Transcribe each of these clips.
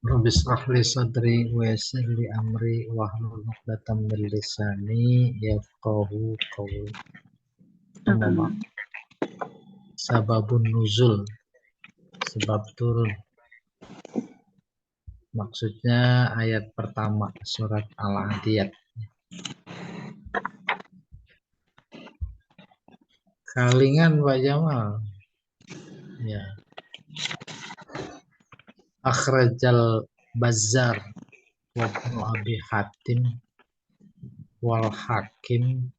Rabbi shrah li sadri wa yassir li amri wahlul 'uqdatam min lisani yafqahu qawli. Amma ba'd. Sababun nuzul, sebab turun. Maksudnya ayat pertama surat Al-Adiyat. Kalingan Pak Jamal. Ya. Akhrajal Bazzar wa Ibnu Abi Hatim wal Hakim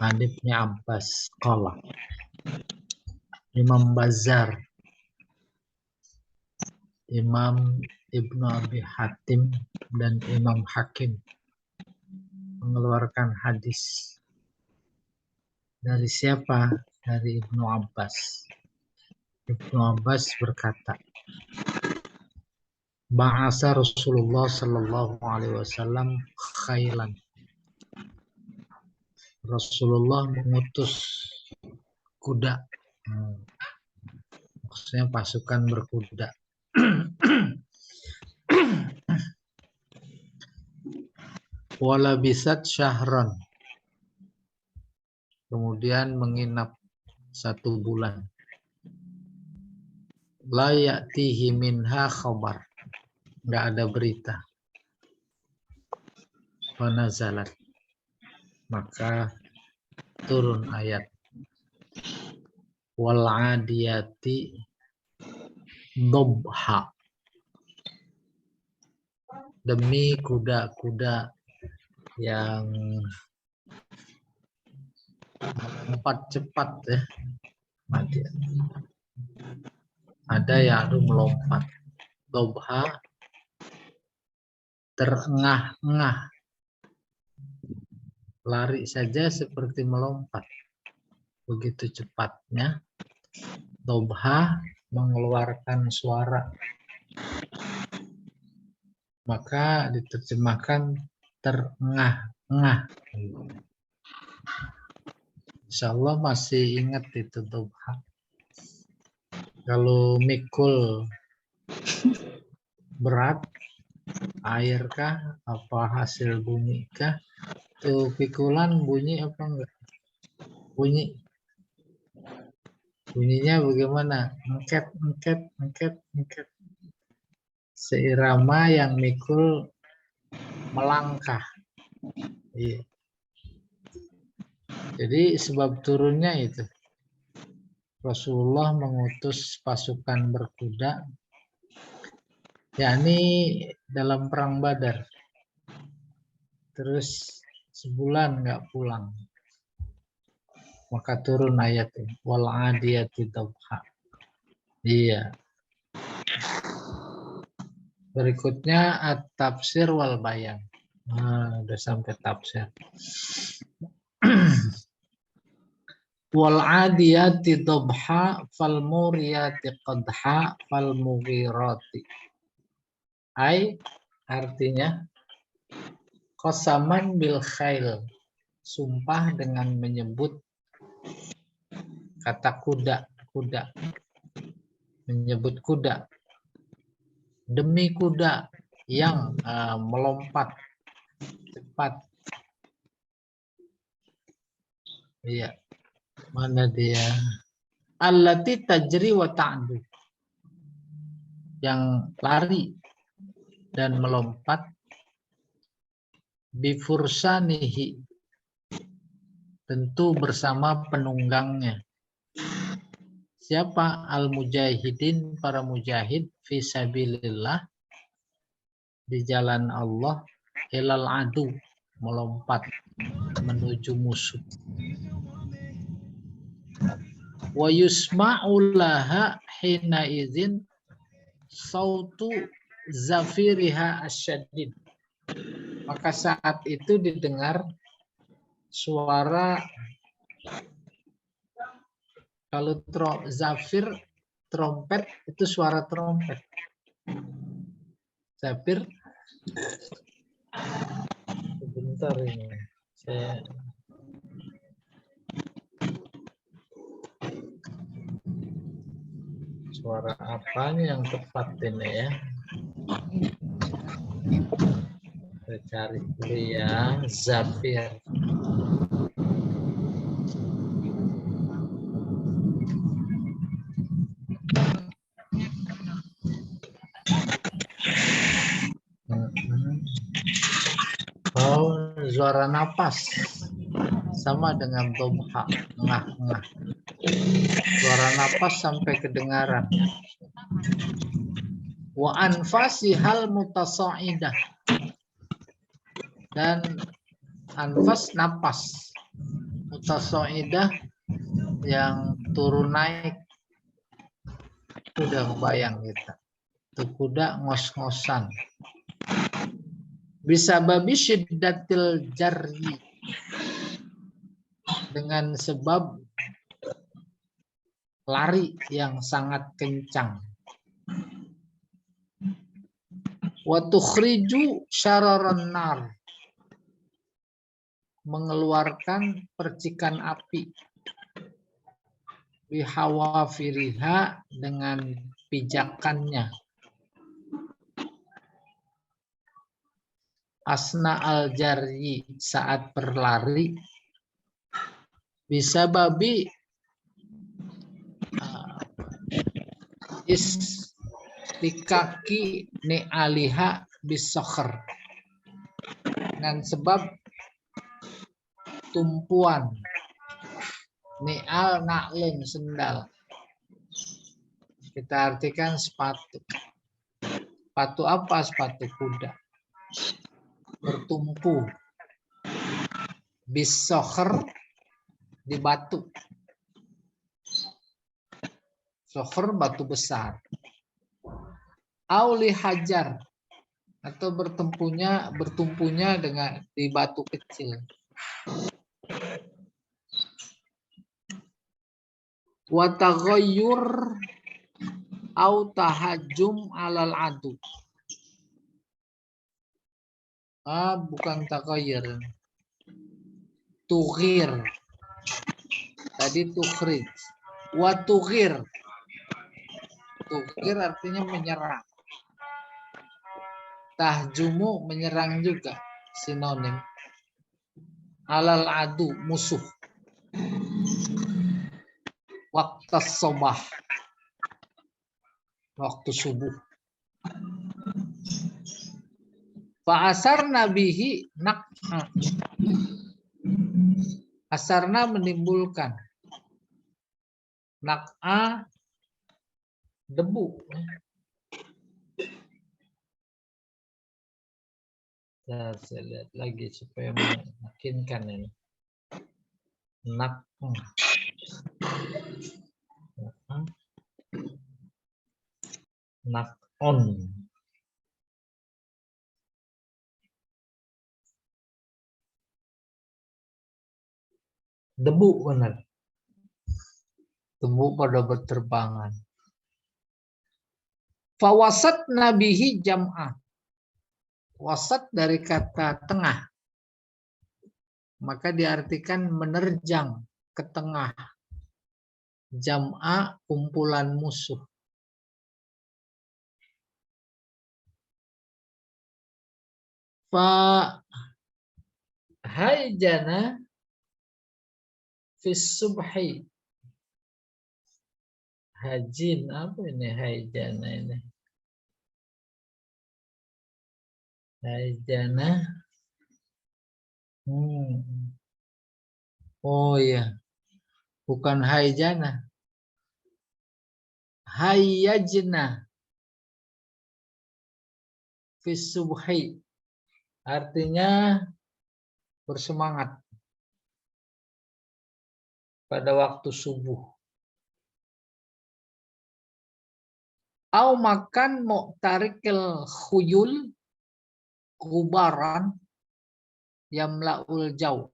an Ibnu Abbas qala. Imam Bazzar, Imam Ibnu Abi Hatim dan Imam Hakim mengeluarkan hadis. Dari siapa? Dari Ibnu Abbas. Ibnu Abbas berkata, Ba'asa Rasulullah sallallahu alaihi wasallam khailan. Rasulullah mengutus kuda. Maksudnya pasukan berkuda. Walabisat syahran. Kemudian menginap 1 bulan. La ya'tihi minha khabar. Enggak ada berita. Fanazalat. Maka turun ayat. Wal 'adiyati dobha. Demi kuda-kuda yang melompat cepat ya. Ada yang melompat. Dobha terengah-engah. Lari saja seperti melompat. Begitu cepatnya. Dobha mengeluarkan suara. Maka diterjemahkan terengah-engah. Insyaallah masih ingat itu dobha. Kalau mikul berat, air kah, apa hasil bumi kah? Tuh pikulan bunyi apa enggak? Bunyinya bagaimana? Engket, engket, engket, engket. Seirama yang mikul melangkah. Iya. Jadi sebab turunnya itu. Rasulullah mengutus pasukan berkuda, yakni dalam perang Badar. Terus sebulan nggak pulang. Maka turun ayat ini. Wal 'adiyati dobha. Iya. Berikutnya at-tafsir wal bayan. Nah, udah sampai tafsir. Wal 'adiyati dobha fal muriyati qadha fal mughirati. Artinya qasaman bil khail. Sumpah dengan menyebut kata kuda. Menyebut kuda. Demi kuda yang melompat cepat. Iya. Mana dia? Allati tajri wa ta'du. Yang lari dan melompat. Bifursanihi. Tentu bersama penunggangnya. Siapa? Al-mujahidin, para mujahid fisabilillah, di jalan Allah, ilal adu, melompat menuju musuh. Wa yusma'u laha hina idzin sautu zafiriha asyadid. Maka saat itu didengar suara, kalau zafir trompet itu suara trompet. Zafir sebentar ini saya suara apanya yang tepat ini ya. Kita cari dulu ya, Zafir. Oh, suara napas sama dengan domha, ngah-ngah. Suara napas sampai kedengaran. Wa anfasi hal mutasaidah, dan anfas napas, mutasaidah yang turun naik. Udah kebayang kita. Itu kuda ngos-ngosan. Bisa babi syiddatil jarri, dengan sebab lari yang sangat kencang. Wa tukhriju syararan nar, mengeluarkan percikan api. Bihawafiriha, dengan pijakannya. Asna al-jarri, saat berlari. Bisa babi istikaki ni aliha bisokher, dengan sebab tumpuan. Ni'al na'lin, sendal. Kita artikan sepatu. Sepatu apa? Sepatu kuda. Bertumpu. Bisokher, di batu. Sokher, batu besar. Auli hajar, atau bertumpunya dengan di batu kecil. Wa taghayyur au tahajjum alal adu. Bukan taghayyur. Tughir. Tadi tukhrij. Wa tughir. Tughir artinya menyerang. Tahjumu, menyerang juga, sinonim. Alal adu, musuh. Waktu sobah, waktu subuh. Fa'asarna bihi nak'a. Asarna, menimbulkan. Nak'a, debu. Saya lihat lagi supaya meyakinkan ini. Nak'a. Nak'on. Debu, benar. Debu pada berterbangan. Fawasat nabihi jam'ah. Wasat dari kata tengah. Maka diartikan menerjang ke tengah. Jam'ah, kumpulan musuh. Fa hayjana fis subhi. Hajin, apa ini hayjana ini? Hayjana. Oh ya. Bukan hayjana. Hayyajna fis subhi. Artinya bersemangat pada waktu subuh. Au makan mu'tarikil khuyul gubaran yamla'ul jauh.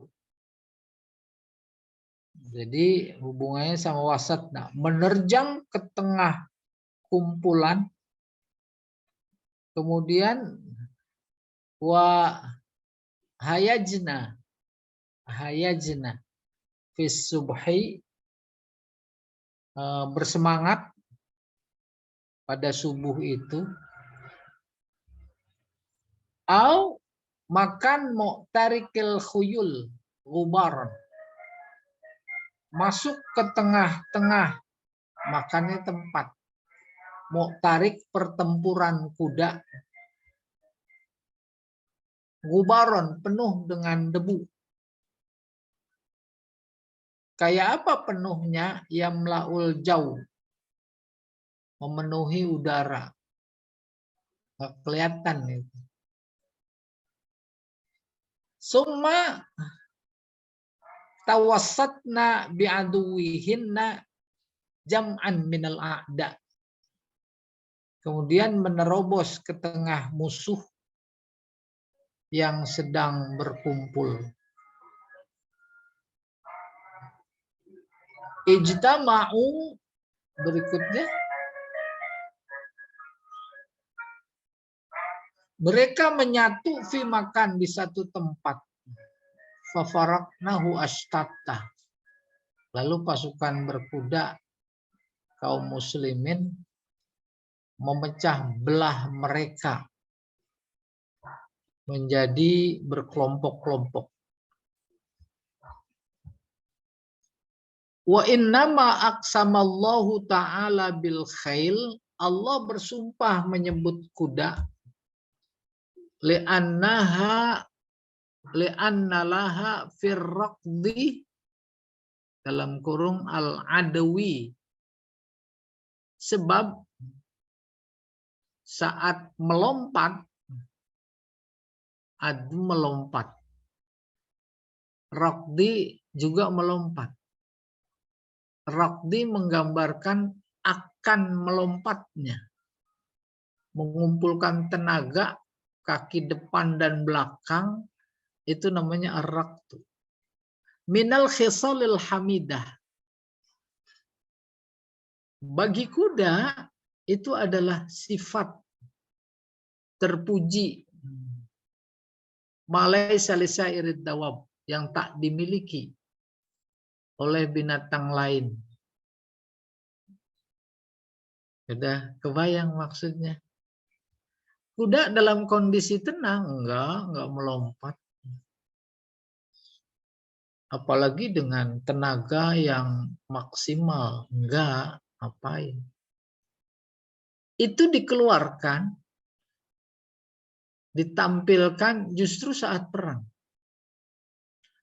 Jadi hubungannya sama wasatna, menerjang ke tengah kumpulan, kemudian wa hayajna fis subhi, bersemangat pada subuh itu. Au makan mu'tarikil khuyul gubaron. Masuk ke tengah-tengah, makannya tempat. Mu'tarik pertempuran kuda. Gubaron penuh dengan debu. Kayak apa penuhnya? Yamlaul jauh. Memenuhi udara. Nggak kelihatan itu. Summa tawassatna bi'aduwihinna jam'an minal a'da. Kemudian menerobos ke tengah musuh yang sedang berkumpul. Ijtama'u berikutnya. Mereka menyatu fi makan di satu tempat. Fafaraknahu ashtata. Lalu pasukan berkuda kaum muslimin memecah belah mereka menjadi berkelompok-kelompok. Wa innama aqsamallahu ta'ala bil khail. Allah bersumpah menyebut kuda. Li'annaha li'annalaha firraqdi dalam kurung al-adawi. Sebab saat melompat, adu melompat. Raqdi juga melompat. Raqdi menggambarkan akan melompatnya. Mengumpulkan tenaga, kaki depan dan belakang, itu namanya ar-raqdu. Minal khisalil hamidah. Bagi kuda, itu adalah sifat terpuji. Malaysa lisairid dawab, yang tak dimiliki oleh binatang lain. Sudah kebayang maksudnya? Kuda dalam kondisi tenang, enggak melompat. Apalagi dengan tenaga yang maksimal, enggak, ngapain. Itu dikeluarkan, ditampilkan justru saat perang.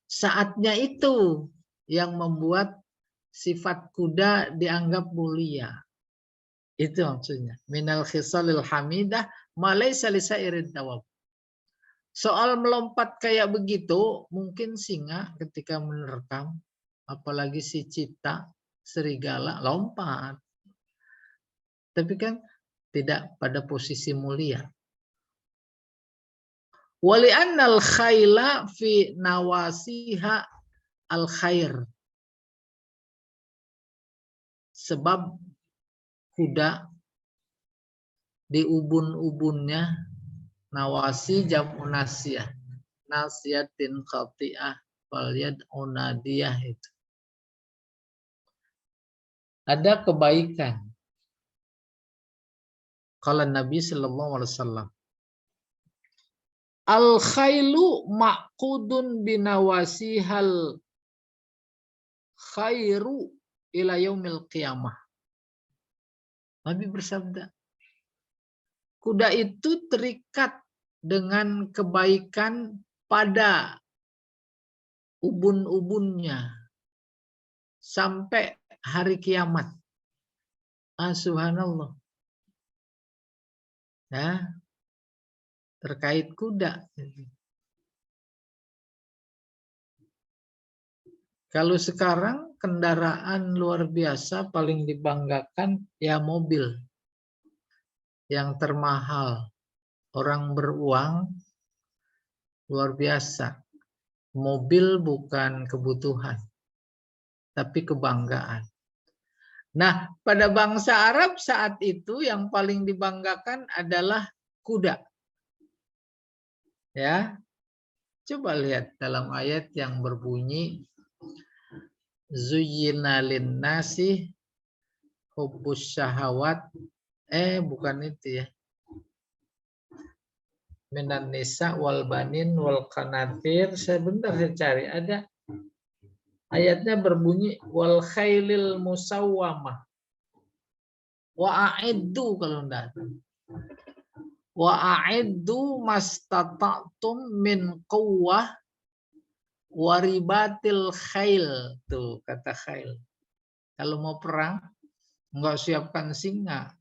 Saatnya itu yang membuat sifat kuda dianggap mulia. Itu maksudnya. Minal khisalil hamidah malaysa lisairid dawab. Soal melompat kayak begitu, mungkin singa ketika menerkam, apalagi si cita, serigala, lompat. Tapi kan tidak pada posisi mulia. Wali annal khayla fi nawasiha al khair. Sebab kuda di ubun-ubunnya, nawasi jam'u nasiyah. Nasiyatin khati'ah wal yad'u nadiyah itu. Ada kebaikan. Kalau Nabi sallallahu alaihi wasallam, al khailu maqudun binawasihal khairu ila yaumil qiyamah. Nabi bersabda, kuda itu terikat dengan kebaikan pada ubun-ubunnya sampai hari kiamat. Subhanallah. Ya, terkait kuda. Kalau sekarang kendaraan luar biasa paling dibanggakan ya mobil yang termahal. Orang beruang luar biasa. Mobil bukan kebutuhan, tapi kebanggaan. Nah, pada bangsa Arab saat itu yang paling dibanggakan adalah kuda. Ya. Coba lihat dalam ayat yang berbunyi Zuyyina lin-nasi hubbus syahawat. Bukan itu ya. minan nisa wal banin wal qanatir. Sebentar saya cari, ada ayatnya berbunyi wal khailil musawwamah wa a'iddu, kalau enggak wa a'iddu mastata'tum min quwwah waribatil khail. Tuh kata khail. Kalau mau perang enggak siapkan singa,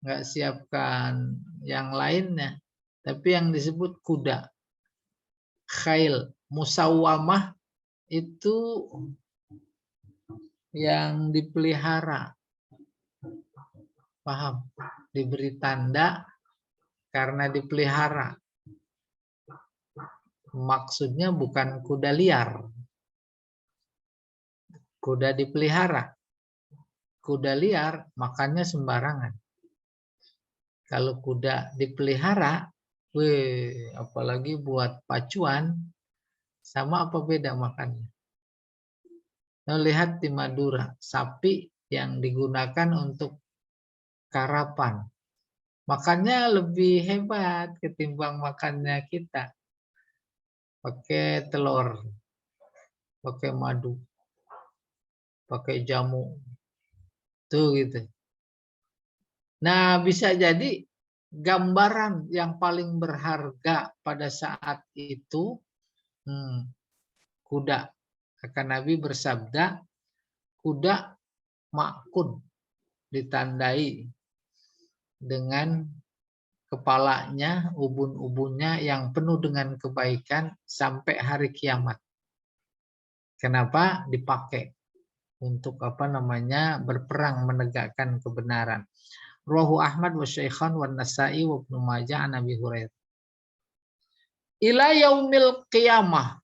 enggak siapkan yang lainnya, tapi yang disebut kuda. Khail musawwamah itu yang dipelihara. Paham? Diberi tanda karena dipelihara. Maksudnya bukan kuda liar. Kuda dipelihara. Kuda liar makannya sembarangan. Kalau kuda dipelihara, apalagi buat pacuan, sama apa beda makannya? Nah, lihat di Madura, sapi yang digunakan untuk karapan. Makannya lebih hebat ketimbang makannya kita. Pakai telur, pakai madu, pakai jamu. Tuh gitu. Nah, bisa jadi gambaran yang paling berharga pada saat itu kuda. Akan Nabi bersabda, kuda makun, ditandai dengan kepalanya, ubun-ubunnya yang penuh dengan kebaikan sampai hari kiamat. Kenapa? Dipakai untuk berperang menegakkan kebenaran. Rawahu Ahmad wa Syaikhan wa Nasa'i wa Ibnu Majah an Abi Hurairah. Ila yaumil qiyamah,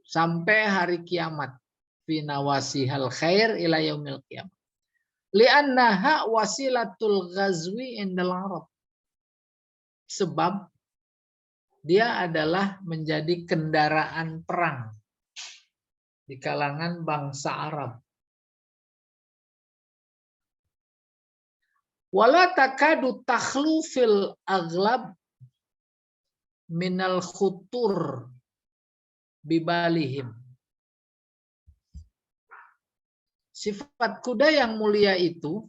sampai hari kiamat. Fi nawasihal khair ila yaumil qiyamah. Li'annaha wasilatul ghazwi indal Arab. Sebab dia adalah menjadi kendaraan perang di kalangan bangsa Arab. Wala takadu takhlu fil aghlab minal khutur bibalihim. Sifat kuda yang mulia itu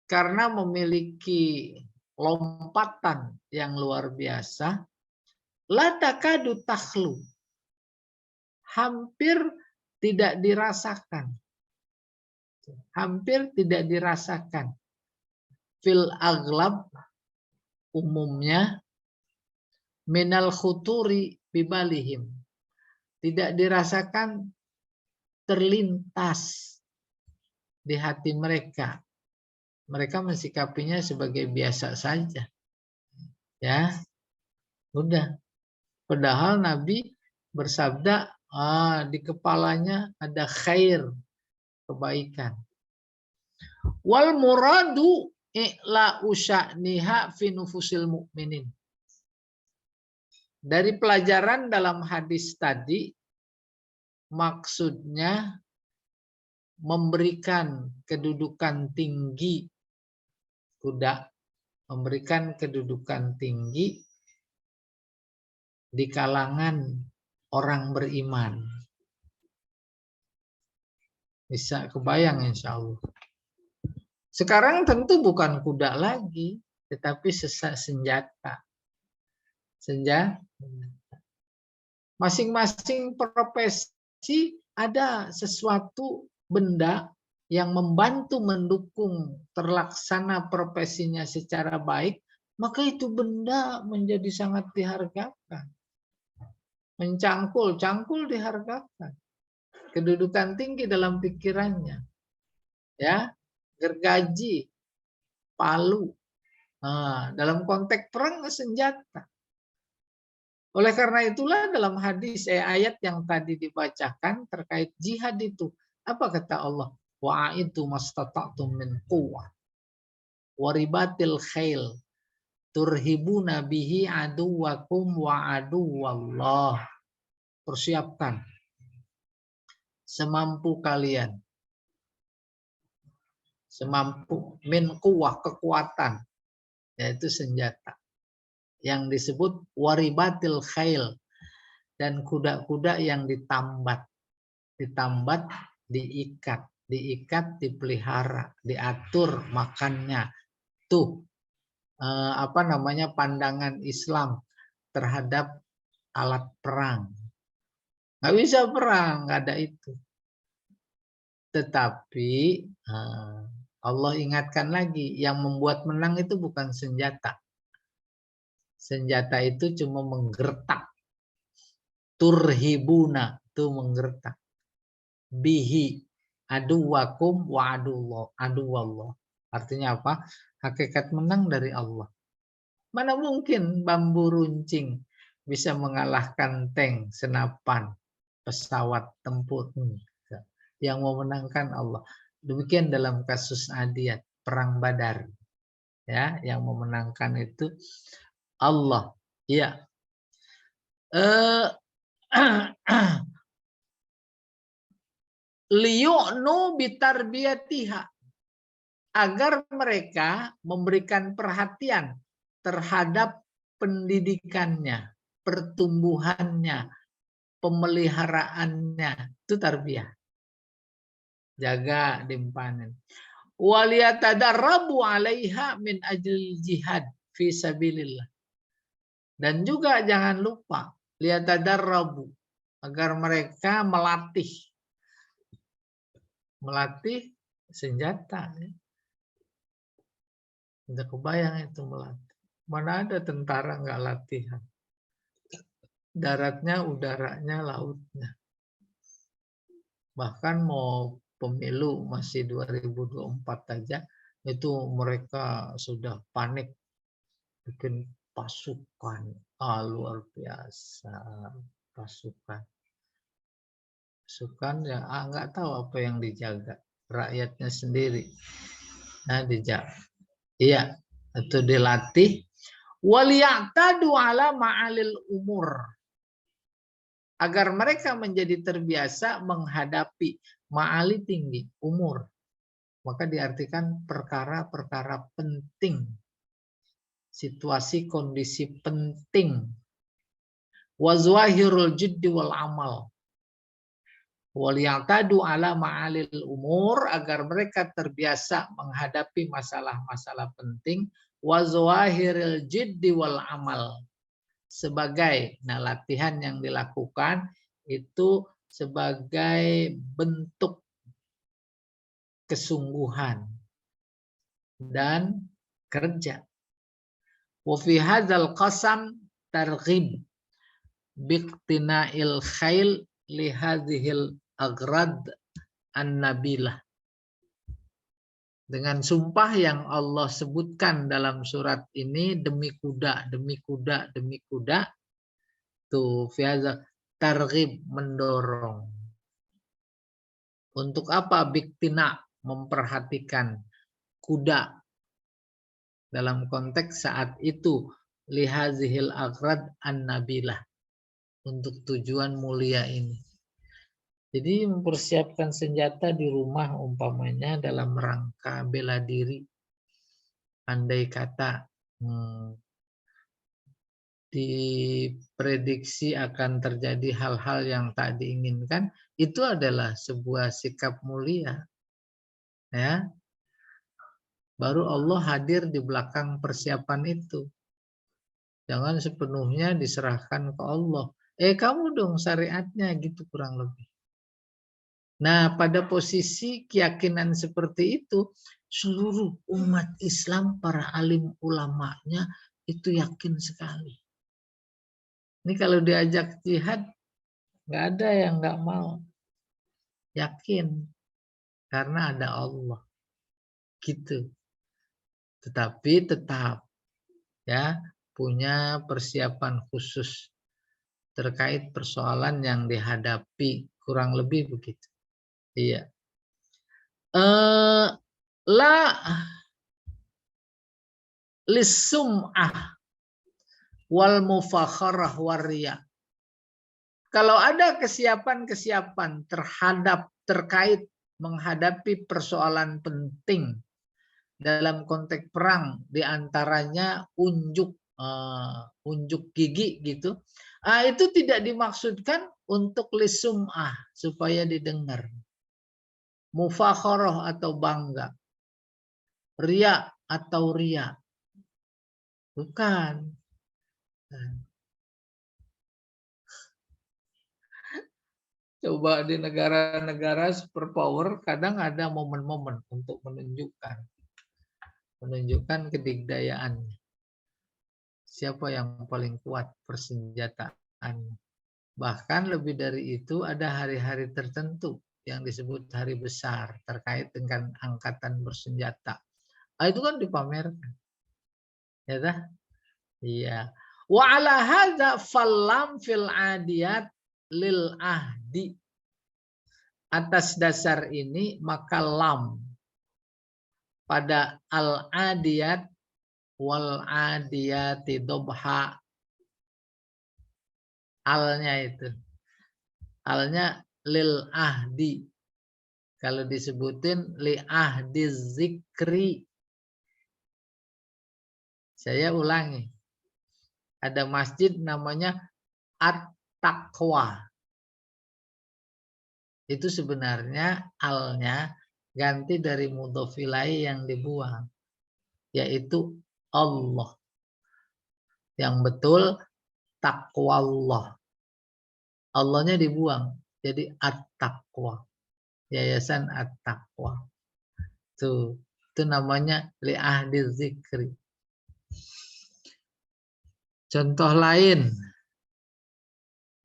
karena memiliki lompatan yang luar biasa, la takadu takhlu, hampir tidak dirasakan. Hampir tidak dirasakan. Fil aghlab, umumnya, minal khuturi bibalihim, tidak dirasakan terlintas di hati mereka. Mereka mensikapinya sebagai biasa saja. Ya, udah. Padahal Nabi bersabda, di kepalanya ada khair, kebaikan. Wal muradu i'la usya'niha fi nufusil mu'minin. Dari pelajaran dalam hadis tadi, maksudnya memberikan kedudukan tinggi kuda, memberikan kedudukan tinggi di kalangan orang beriman. Bisa kebayang insya Allah. Sekarang tentu bukan kuda lagi, tetapi senjata. Senjata. Masing-masing profesi ada sesuatu benda yang membantu mendukung terlaksana profesinya secara baik, maka itu benda menjadi sangat dihargakan. Mencangkul, cangkul dihargakan. Kedudukan tinggi dalam pikirannya. Ya, gergaji, palu. Nah, dalam konteks perang senjata. Oleh karena itulah dalam hadis ayat yang tadi dibacakan terkait jihad itu, apa kata Allah? Wa'aitu mastata'tum min quwwah waribatil khail turhibuna bihi aduwakum wa aduwallah. Persiapkan semampu kalian. Semampu min quwwah, kekuatan, yaitu senjata. yang disebut waribatil khail, dan kuda-kuda yang ditambat, diikat, dipelihara, diatur makannya. Tuh pandangan Islam terhadap alat perang. Nggak bisa perang, nggak ada itu. Tetapi Allah ingatkan lagi, yang membuat menang itu bukan senjata. Senjata itu cuma menggertak. Turhibuna, itu menggertak. Bihi aduwakum wa aduwallah. Artinya apa? Hakikat menang dari Allah. Mana mungkin bambu runcing bisa mengalahkan tank, senapan, pesawat tempur. Yang memenangkan Allah. Demikian dalam kasus Adiyat, perang Badar. Ya, yang memenangkan itu Allah. Ya. Liyu'nu bitarbiyatiha, agar mereka memberikan perhatian terhadap pendidikannya, pertumbuhannya, pemeliharaannya. Itu tarbiyah. Jaga dimpanen. Waliyatadarrabu 'alaiha min ajli jihad fi sabilillah. Dan juga jangan lupa liyatadarrabu, agar mereka melatih senjata. Udah kebayang itu melatih. Mana ada tentara nggak latihan? Daratnya, udaranya, lautnya. Bahkan mau pemilu masih 2024 aja, itu mereka sudah panik bikin pasukan. Luar biasa pasukan. Pasukan ya nggak tahu apa yang dijaga, rakyatnya sendiri. Nah, dijaga. Iya, itu dilatih. Waliya'tadu ala ma'alil umur, agar mereka menjadi terbiasa menghadapi ma'ali tinggi, umur. Maka diartikan perkara-perkara penting, situasi kondisi penting. Wazwahirul jiddi wal amal. Waliya'tadu ala ma'alil umur, agar mereka terbiasa menghadapi masalah-masalah penting. Wazwahiril jiddi wal amal. Sebagai latihan yang dilakukan itu sebagai bentuk kesungguhan dan kerja. Wa fi hadzal qasam targhib biqtina'il khail li hadhil agrad an-nabilah. Dengan sumpah yang Allah sebutkan dalam surat ini, demi kuda, demi kuda, demi kuda. Tuh, fi'azah targhib, mendorong. Untuk apa? Biktina, memperhatikan kuda. Dalam konteks saat itu, lihazihil agrad an-nabilah. Untuk tujuan mulia ini. Jadi mempersiapkan senjata di rumah umpamanya dalam rangka bela diri. Andai kata diprediksi akan terjadi hal-hal yang tak diinginkan, itu adalah sebuah sikap mulia. Ya. Baru Allah hadir di belakang persiapan itu. Jangan sepenuhnya diserahkan ke Allah. Kamu dong syariatnya, gitu kurang lebih. Nah, pada posisi keyakinan seperti itu, seluruh umat Islam, para alim ulamanya itu yakin sekali. Ini kalau diajak jihad, nggak ada yang nggak mau. Yakin. Karena ada Allah. Gitu. Tetapi tetap ya punya persiapan khusus terkait persoalan yang dihadapi, kurang lebih begitu. Iya. La lisum'ah wal mufakharah warriya. Kalau ada kesiapan-kesiapan terkait menghadapi persoalan penting dalam konteks perang, diantaranya unjuk, unjuk gigi gitu. Itu tidak dimaksudkan untuk lisum'ah supaya didengar. Mufakharah atau bangga. Riya atau riya. Bukan. Coba di negara-negara superpower kadang ada momen-momen untuk menunjukkan kedigdayaan. Siapa yang paling kuat persenjataan. Bahkan lebih dari itu ada hari-hari tertentu yang disebut hari besar terkait dengan angkatan bersenjata. Itu kan dipamerkan. Ya dah? Iya. Wa ala hadza fallam fil adiyat lil ahdi. Atas dasar ini maka lam pada al adiyat wal adiyati dobha, alnya itu, alnya lil ahdi. Kalau disebutin li ahdi zikri, saya ulangi, ada masjid namanya At-Taqwa. Itu sebenarnya alnya ganti dari mudhof ilaih yang dibuang, yaitu Allah. Yang betul taqwallah. Allahnya dibuang, jadi At-Taqwa. Yayasan At-Taqwa. Itu namanya li ahdi zikri. Contoh lain,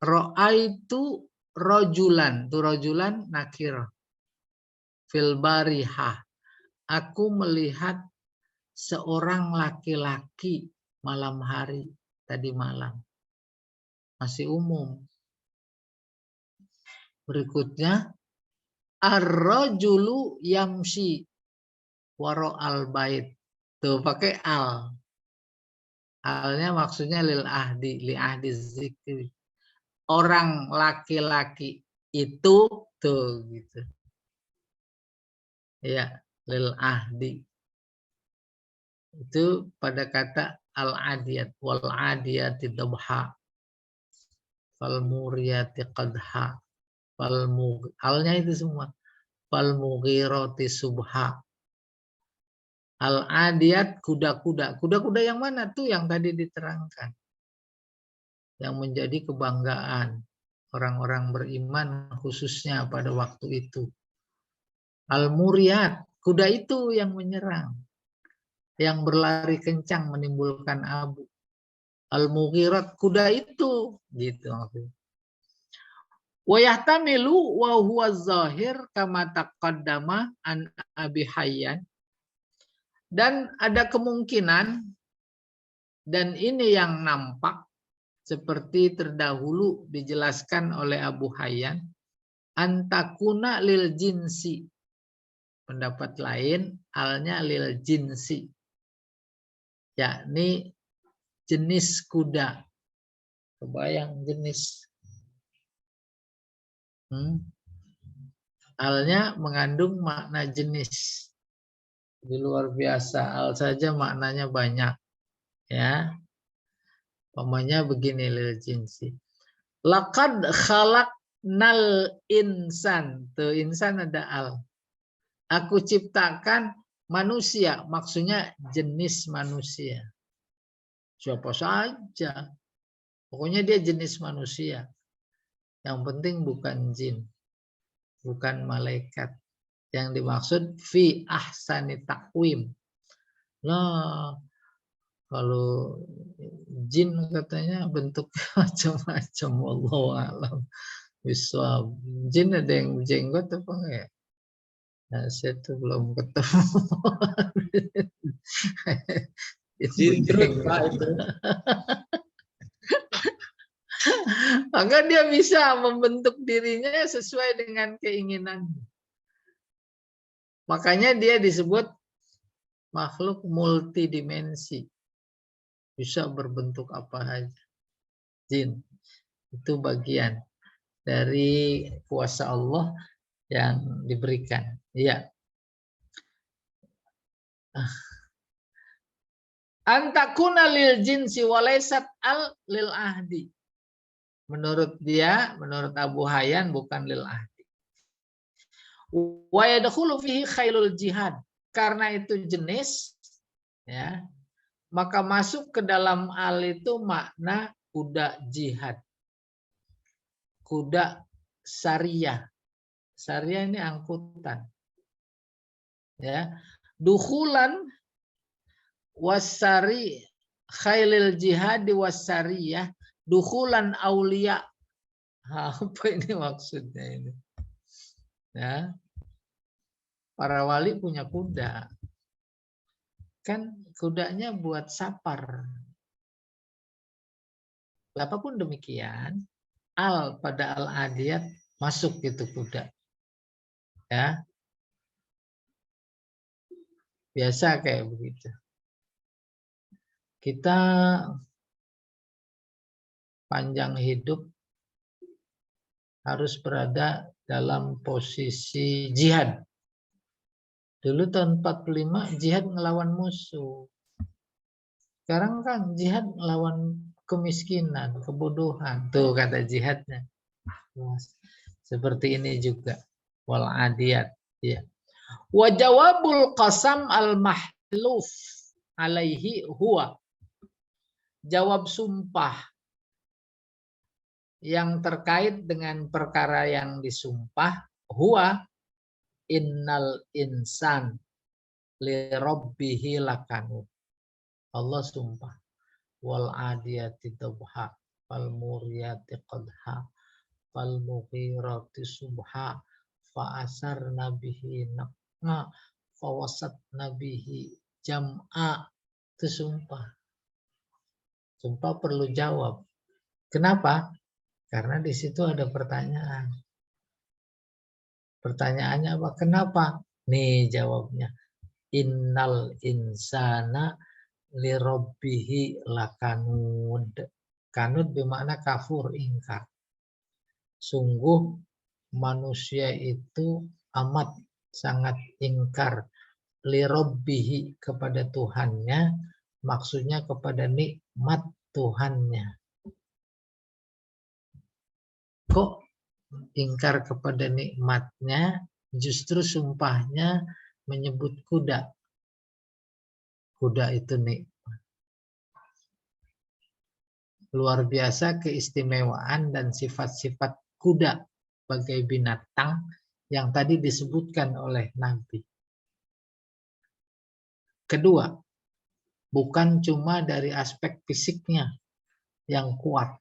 ro'aitu rojulan, tu rojulan nakir. Fil barihah, aku melihat seorang laki-laki malam hari, tadi malam. Masih umum. Berikutnya, ar-rajulu yamshi waro al-bait. Tuh pakai al. Alnya maksudnya lil ahdi, li ahdi zikri. Orang laki-laki itu tuh gitu. Ya, lil ahdi. Itu pada kata al-adiyat wal adiyati dabha. Fal muriyati qadha. Alnya itu semua. Fal mughirati subha. Al-adiyat kuda-kuda. Kuda-kuda yang mana tuh yang tadi diterangkan? Yang menjadi kebanggaan orang-orang beriman khususnya pada waktu itu. Al-muriyat, kuda itu yang menyerang. Yang berlari kencang menimbulkan abu. Al-mughirat, kuda itu. Gitu maksudnya. Wa yahtamilu wa huwa zahir kama taqaddama an Abi Hayyan. Dan ada kemungkinan, dan ini yang nampak, seperti terdahulu dijelaskan oleh Abu Hayyan, antakuna lil jinsi. Pendapat lain, alnya lil jinsi. Yakni jenis kuda. Kebayang jenis. Alnya mengandung makna jenis. Di luar biasa, al saja maknanya banyak. Ya. Pokoknya begini lil jinsi. Laqad khalaqnal insan. Tuh insan ada al. Aku ciptakan manusia, maksudnya jenis manusia. Siapa saja. Pokoknya dia jenis manusia. Yang penting bukan jin. Bukan malaikat. Yang dimaksud fi ahsani taqwim. Nah, kalau jin katanya bentuk macam-macam, wallahu a'lam bishawab. Jin ada yang jenggot apa enggak? Nah, saya tuh belum ketemu. Jin jerut Pak itu. Maka dia bisa membentuk dirinya sesuai dengan keinginan. Makanya dia disebut makhluk multidimensi. Bisa berbentuk apa saja. Jin. Itu bagian dari kuasa Allah yang diberikan. Iya. Antakuna lil jinsi walaysat al lil ahdi. Menurut dia, menurut Abu Hayyan bukan lil ahdi. Wa yadkhulu fihi khailul jihad. Karena itu jenis, ya, maka masuk ke dalam al itu makna kuda jihad. Kuda syariah. Syariah ini angkutan. Ya. Dukhulan wasari khailil jihad wasariyah dukhulan aulia. Apa ini maksudnya ini? Ya. Para wali punya kuda. Kan kudanya buat sapar. Apapun demikian, al pada al-adiyat masuk gitu kuda. Ya. Biasa kayak begitu. Kita panjang hidup harus berada dalam posisi jihad. Dulu tahun 45 jihad ngelawan musuh. Sekarang kan jihad ngelawan kemiskinan, kebodohan. Tuh kata jihadnya. Seperti ini juga. Wal adiyat. Ya. Wa jawabul qasam al mahluf alaihi huwa. Jawab sumpah yang terkait dengan perkara yang disumpah huwa innal insan li rabbihi lakanu. Allah sumpah wal adiyati dabha wal muriyati qadha wal mughirati subha fa asar nabihi naqma fa wasat nabihi jam'a. Itu sumpah. Sumpah perlu jawab. Kenapa? Karena di situ ada pertanyaan. Pertanyaannya apa? Kenapa? Nih jawabnya. Innal insana li rabbihi lakanud. Kanud bermakna kafur, ingkar. Sungguh manusia itu amat sangat ingkar li rabbihi kepada Tuhannya, maksudnya kepada nikmat Tuhannya. Kok ingkar kepada nikmatnya? Justru sumpahnya menyebut kuda. Kuda itu nikmat. Luar biasa keistimewaan dan sifat-sifat kuda sebagai binatang yang tadi disebutkan oleh Nabi. Kedua, bukan cuma dari aspek fisiknya yang kuat,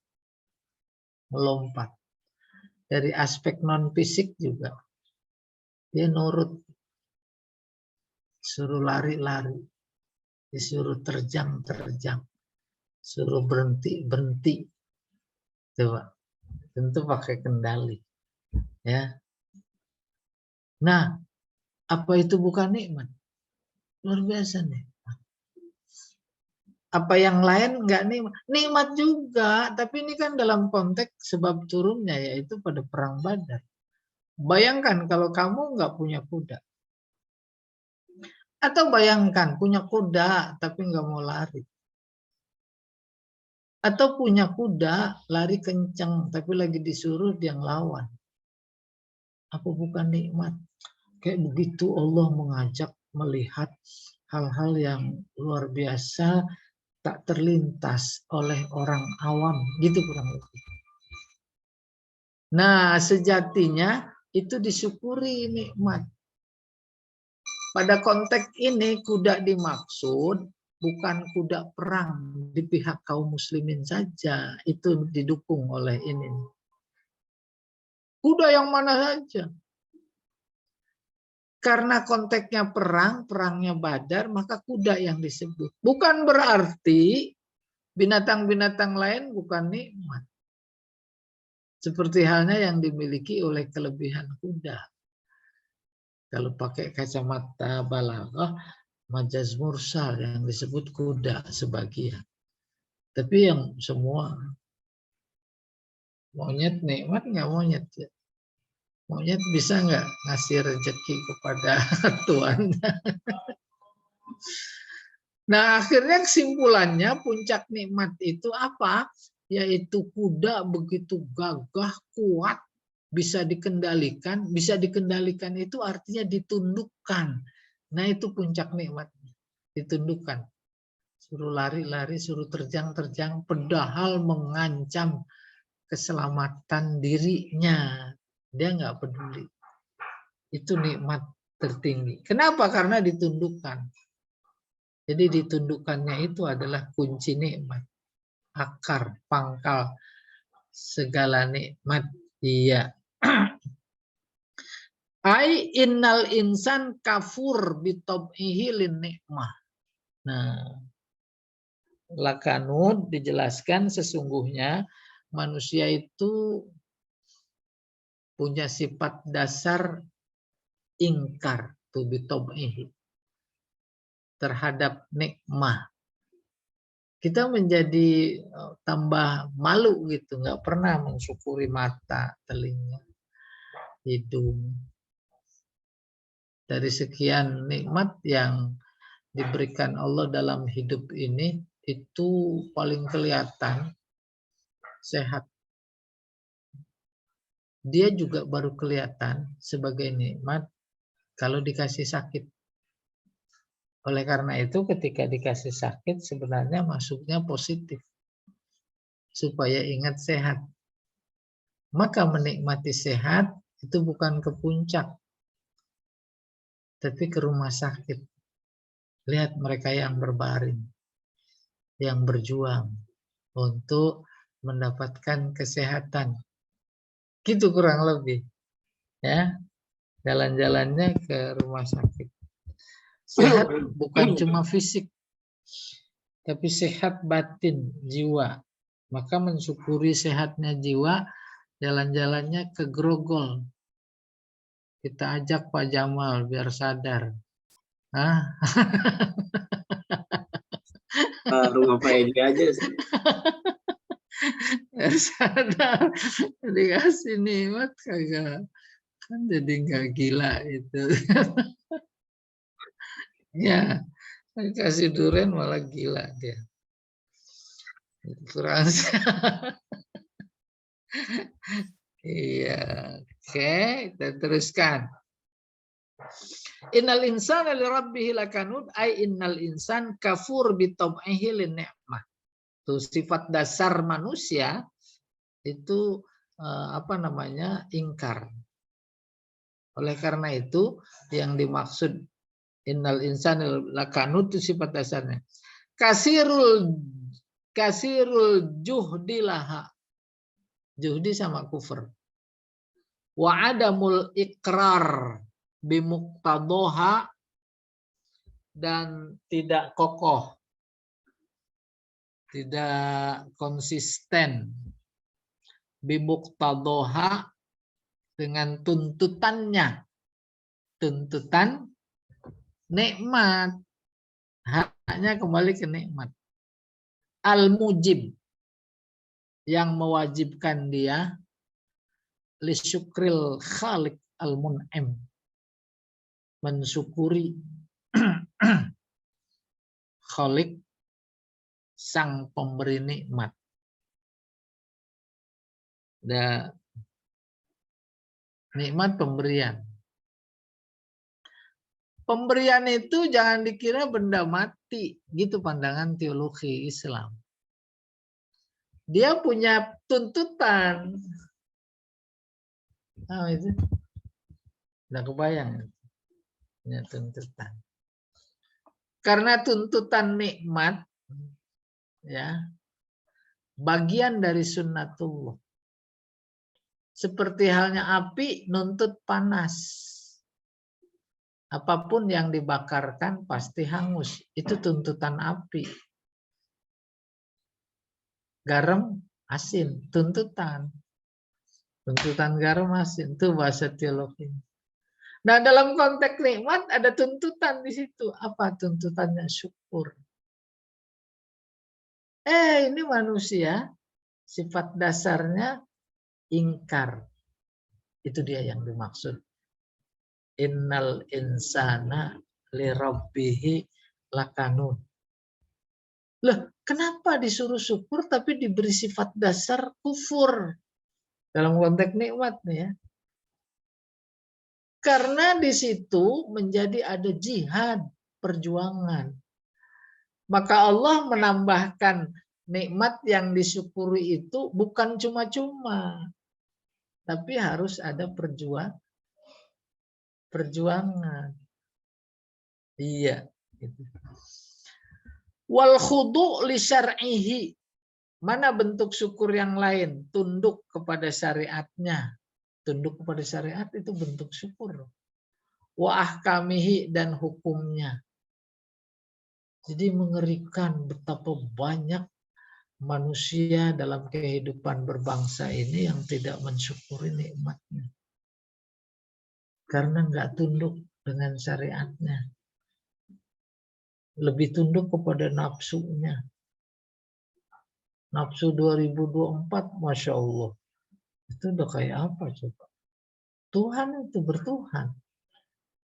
melompat. Dari aspek non-fisik juga. Dia nurut. Suruh lari-lari. Disuruh terjang-terjang. Suruh berhenti-berhenti. Coba. Tentu pakai kendali. Ya. Nah, apa itu bukan nikmat? Luar biasa nih. Apa yang lain enggak nikmat? Nikmat juga, tapi ini kan dalam konteks sebab turunnya, yaitu pada perang Badar. Bayangkan kalau kamu enggak punya kuda. Atau bayangkan punya kuda tapi enggak mau lari. Atau punya kuda lari kencang tapi lagi disuruh dia ngelawan. Apa bukan nikmat? Kayak begitu Allah mengajak melihat hal-hal yang luar biasa tak terlintas oleh orang awam, gitu kurang lebih. Nah, sejatinya itu disyukuri nikmat. Pada konteks ini kuda dimaksud bukan kuda perang di pihak kaum muslimin saja, itu didukung oleh ini. Kuda yang mana saja. Karena konteksnya perang, perangnya Badar, maka kuda yang disebut. Bukan berarti binatang-binatang lain bukan nikmat. Seperti halnya yang dimiliki oleh kelebihan kuda. Kalau pakai kacamata balaghah, majaz mursal yang disebut kuda sebagian. Tapi yang semua monyet nikmat nggak monyet ya? Monyet bisa nggak ngasih rezeki kepada tuannya? Nah, akhirnya kesimpulannya puncak nikmat itu apa? Yaitu kuda begitu gagah, kuat, bisa dikendalikan. Bisa dikendalikan itu artinya ditundukkan. Nah, itu puncak nikmat. Ditundukkan. Suruh lari-lari, suruh terjang-terjang, padahal mengancam keselamatan dirinya. Dia nggak peduli. Itu nikmat tertinggi. Kenapa? Karena ditundukkan. Jadi ditundukkannya itu adalah kunci nikmat. Akar, pangkal segala nikmat. Iya. Ai innal insan kafur bitob'ihi lin nikmah. Nah, Lakanud dijelaskan sesungguhnya manusia itu punya sifat dasar ingkar tu bitob'ihi terhadap nikmah. Kita menjadi tambah malu gitu, nggak pernah mensyukuri mata, telinga, hidung. Dari sekian nikmat yang diberikan Allah dalam hidup ini, itu paling kelihatan sehat. Dia juga baru kelihatan sebagai nikmat kalau dikasih sakit. Oleh karena itu ketika dikasih sakit sebenarnya masuknya positif. Supaya ingat sehat. Maka menikmati sehat itu bukan ke puncak. Tapi ke rumah sakit. Lihat mereka yang berbaring. Yang berjuang. Untuk mendapatkan kesehatan. Gitu kurang lebih. Ya, jalan-jalannya ke rumah sakit. Sehat bukan cuma fisik. Tapi sehat batin, jiwa. Maka mensyukuri sehatnya jiwa, jalan-jalannya ke Grogol. Kita ajak Pak Jamal biar sadar. Hah? Rumah Pak Edi aja. Biar sadar. Dikasih nikmat kagak. Kan jadi nggak gila itu. Ya, kasih durian malah gila dia. Kurang. Iya, oke, kita teruskan. Innal insana li rabbih lakanud ay innal insan kafur bi tab'ihi lin ni'mah. Itu sifat dasar manusia itu ingkar. Oleh karena itu yang dimaksud innal insana lakanud itu sifat dasarnya. Kasirul juhdi laha. Juhdi sama kufur. Wa adamul ikrar bimuktadoha dan tidak kokoh, tidak konsisten bimuktadoha dengan tuntutannya, tuntutan nikmat, haknya kembali ke nikmat. Al-mujib yang mewajibkan dia lisyukril khaliq al-mun'im, mensyukuri khaliq sang pemberi nikmat. Dan nikmat pemberian. Pemberian itu jangan dikira benda mati, gitu pandangan teologi Islam. Dia punya tuntutan. Oh, itu udah kebayang. Punya tuntutan. Karena tuntutan nikmat, ya, bagian dari sunnatullah. Seperti halnya api nuntut panas. Apapun yang dibakarkan pasti hangus. Itu tuntutan api. Garam, asin, tuntutan. Tuntutan garam, asin. Itu bahasa teologi. Nah, dalam konteks nikmat ada tuntutan di situ. Apa tuntutannya? Syukur. Ini manusia, sifat dasarnya ingkar. Itu dia yang dimaksud. Innal insana li rabbihi lakanun. Loh, kenapa disuruh syukur tapi diberi sifat dasar kufur? Dalam konteks nikmat nih ya. Karena di situ menjadi ada jihad, perjuangan. Maka Allah menambahkan nikmat yang disyukuri itu bukan cuma-cuma, tapi harus ada perjuangan. Iya. Gitu. Wal khudu' li syar'ihi. Mana bentuk syukur yang lain? Tunduk kepada syariatnya. Tunduk kepada syariat itu bentuk syukur. Wa ahkamihi, dan hukumnya. Jadi mengerikan betapa banyak manusia dalam kehidupan berbangsa ini yang tidak mensyukuri nikmatnya. Karena nggak tunduk dengan syariatnya. Lebih tunduk kepada nafsunya. Nafsu 2024, Masya Allah. Itu udah kayak apa coba? Tuhan itu bertuhan.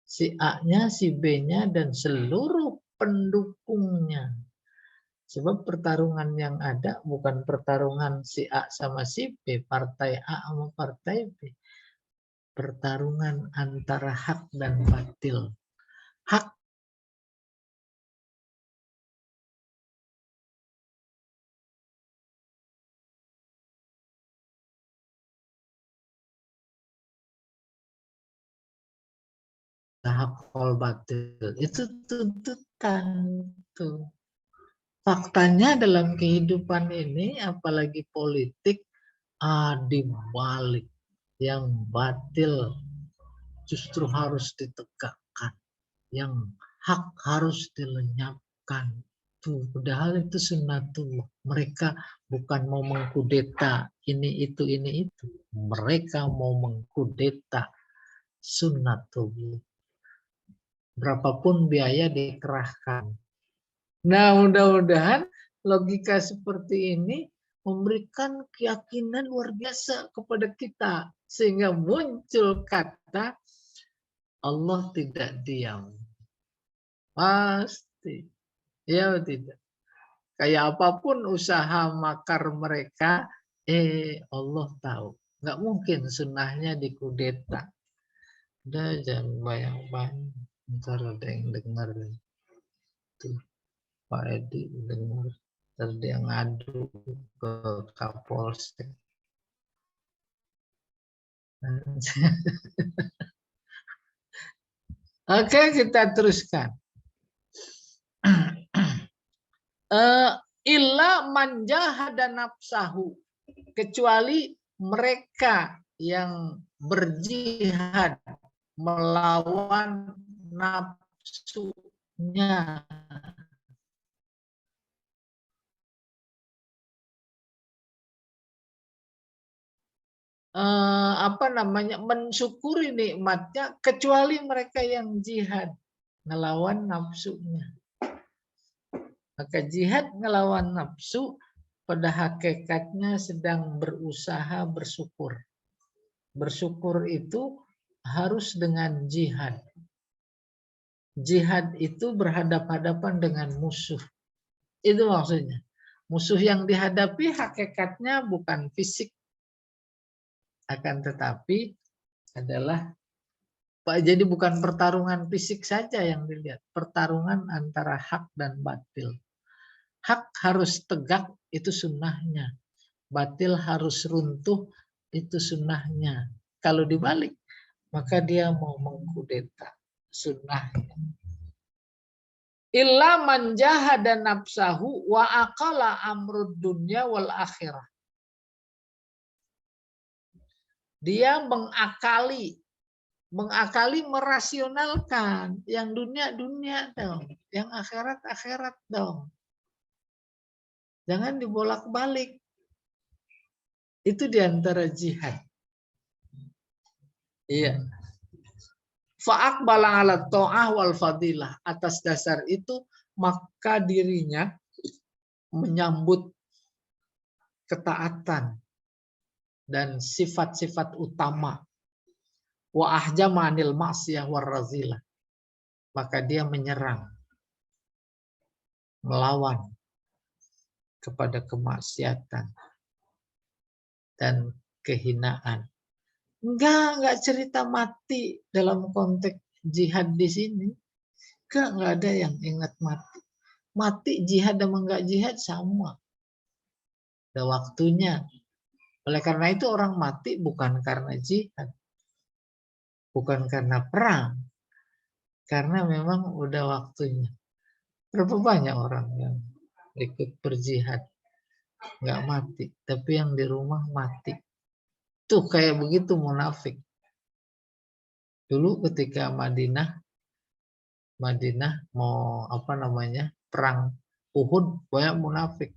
Si A-nya, si B-nya, dan seluruh pendukungnya. Sebab pertarungan yang ada bukan pertarungan si A sama si B, partai A sama partai B. Pertarungan antara hak dan batil. Hak hak batil itu tuntutan tuh. Faktanya dalam kehidupan ini, apalagi politik, dibalik yang batil justru harus ditegakkan, yang hak harus dilenyapkan. Tuh, padahal itu sunnatullah. Mereka bukan mau mengkudeta ini itu. Mereka mau mengkudeta sunnatullah. Berapapun biaya dikerahkan. Nah, mudah-mudahan logika seperti ini memberikan keyakinan luar biasa kepada kita. Sehingga muncul kata Allah tidak diam. Pasti. Ya tidak. Kayak apapun usaha makar mereka, Allah tahu. Nggak mungkin sunnahnya dikudeta. Udah jangan bayang-bayang. Ntar ada yang dengar. Tuh, Pak Edi dengar. Ntar dia ngadu ke Kapolsek. Oke, kita teruskan. Illa manjahada nafsahu, kecuali mereka yang berjihad melawan nafsunya. Mensyukuri nikmatnya, kecuali mereka yang jihad melawan nafsunya. Maka jihad melawan nafsu pada hakikatnya sedang berusaha bersyukur. Bersyukur itu harus dengan jihad. Jihad itu berhadapan-hadapan dengan musuh. Itu maksudnya. Musuh yang dihadapi hakikatnya bukan fisik. Akan tetapi adalah, jadi bukan pertarungan fisik saja yang dilihat. Pertarungan antara hak dan batil. Hak harus tegak, itu sunnahnya. Batil harus runtuh, itu sunnahnya. Kalau dibalik, maka dia mau mengkudeta sunnahnya. Illa man jahada nafsahu wa aqala amrud dunya wal akhirah. Dia mengakali, merasionalkan. Yang dunia dong, yang akhirat dong. Jangan dibolak-balik. Itu diantara jihad. Iya. Fa'aqbala ala ta'ah wal fadilah. Atas dasar itu, maka dirinya menyambut ketaatan dan sifat-sifat utama. Wa ahjama anil ma'siyah war razilah. Maka dia menyerang, melawan kepada kemaksiatan dan kehinaan. Enggak cerita mati dalam konteks jihad di sini. Enggak ada yang ingat mati. Mati jihad sama enggak jihad sama. Ada waktunya. Oleh karena itu orang mati bukan karena jihad. Bukan karena perang. Karena memang udah waktunya. Berapa banyak orang yang ikut berjihad nggak mati, tapi yang di rumah mati. Tuh kayak begitu munafik. Dulu ketika Madinah mau perang Uhud, banyak munafik.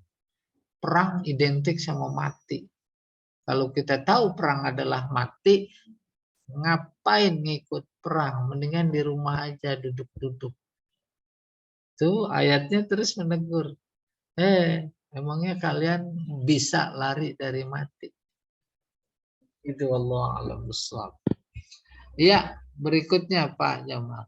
Perang identik sama mati. Kalau kita tahu perang adalah mati, ngapain ngikut perang? Mendingan di rumah aja duduk-duduk. Tuh ayatnya terus menegur. Emangnya kalian bisa lari dari mati? Itu Allah alam bissawab. Iya, berikutnya Pak Jamal.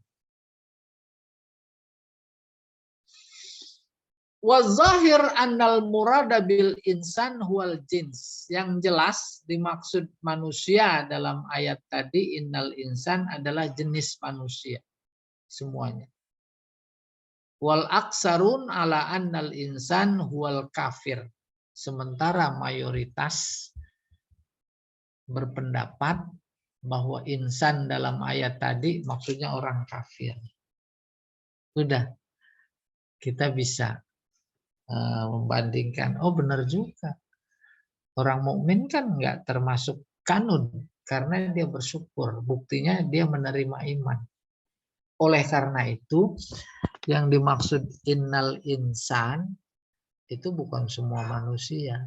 Wa zahir annal murada bil insan huwal jins. Yang jelas dimaksud manusia dalam ayat tadi innal insan adalah jenis manusia semuanya. Wal aksarun ala annal insan huwal kafir. Sementara mayoritas berpendapat bahwa insan dalam ayat tadi maksudnya orang kafir. Sudah, kita bisa membandingkan. Oh benar juga. Orang mukmin kan nggak termasuk kanun karena dia bersyukur. Buktinya dia menerima iman. Oleh karena itu, yang dimaksud innal insan itu bukan semua manusia,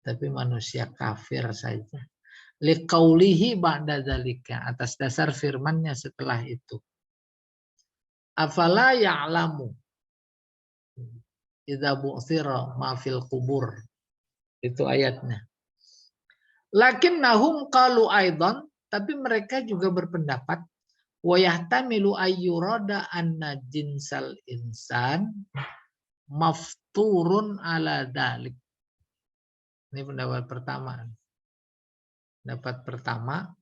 tapi manusia kafir saja. Liqaulihi ba'da dzalika, atas dasar firman-Nya setelah itu. Afala ya'lamu idza bu'thira ma fil qubur. Itu ayatnya. Lakinnahum qalu aidan, tapi mereka juga berpendapat wa yahtamilu ayyurada anna jinsal insan mafturun ala dalik. Ini pendapat pertama. Pendapat pertama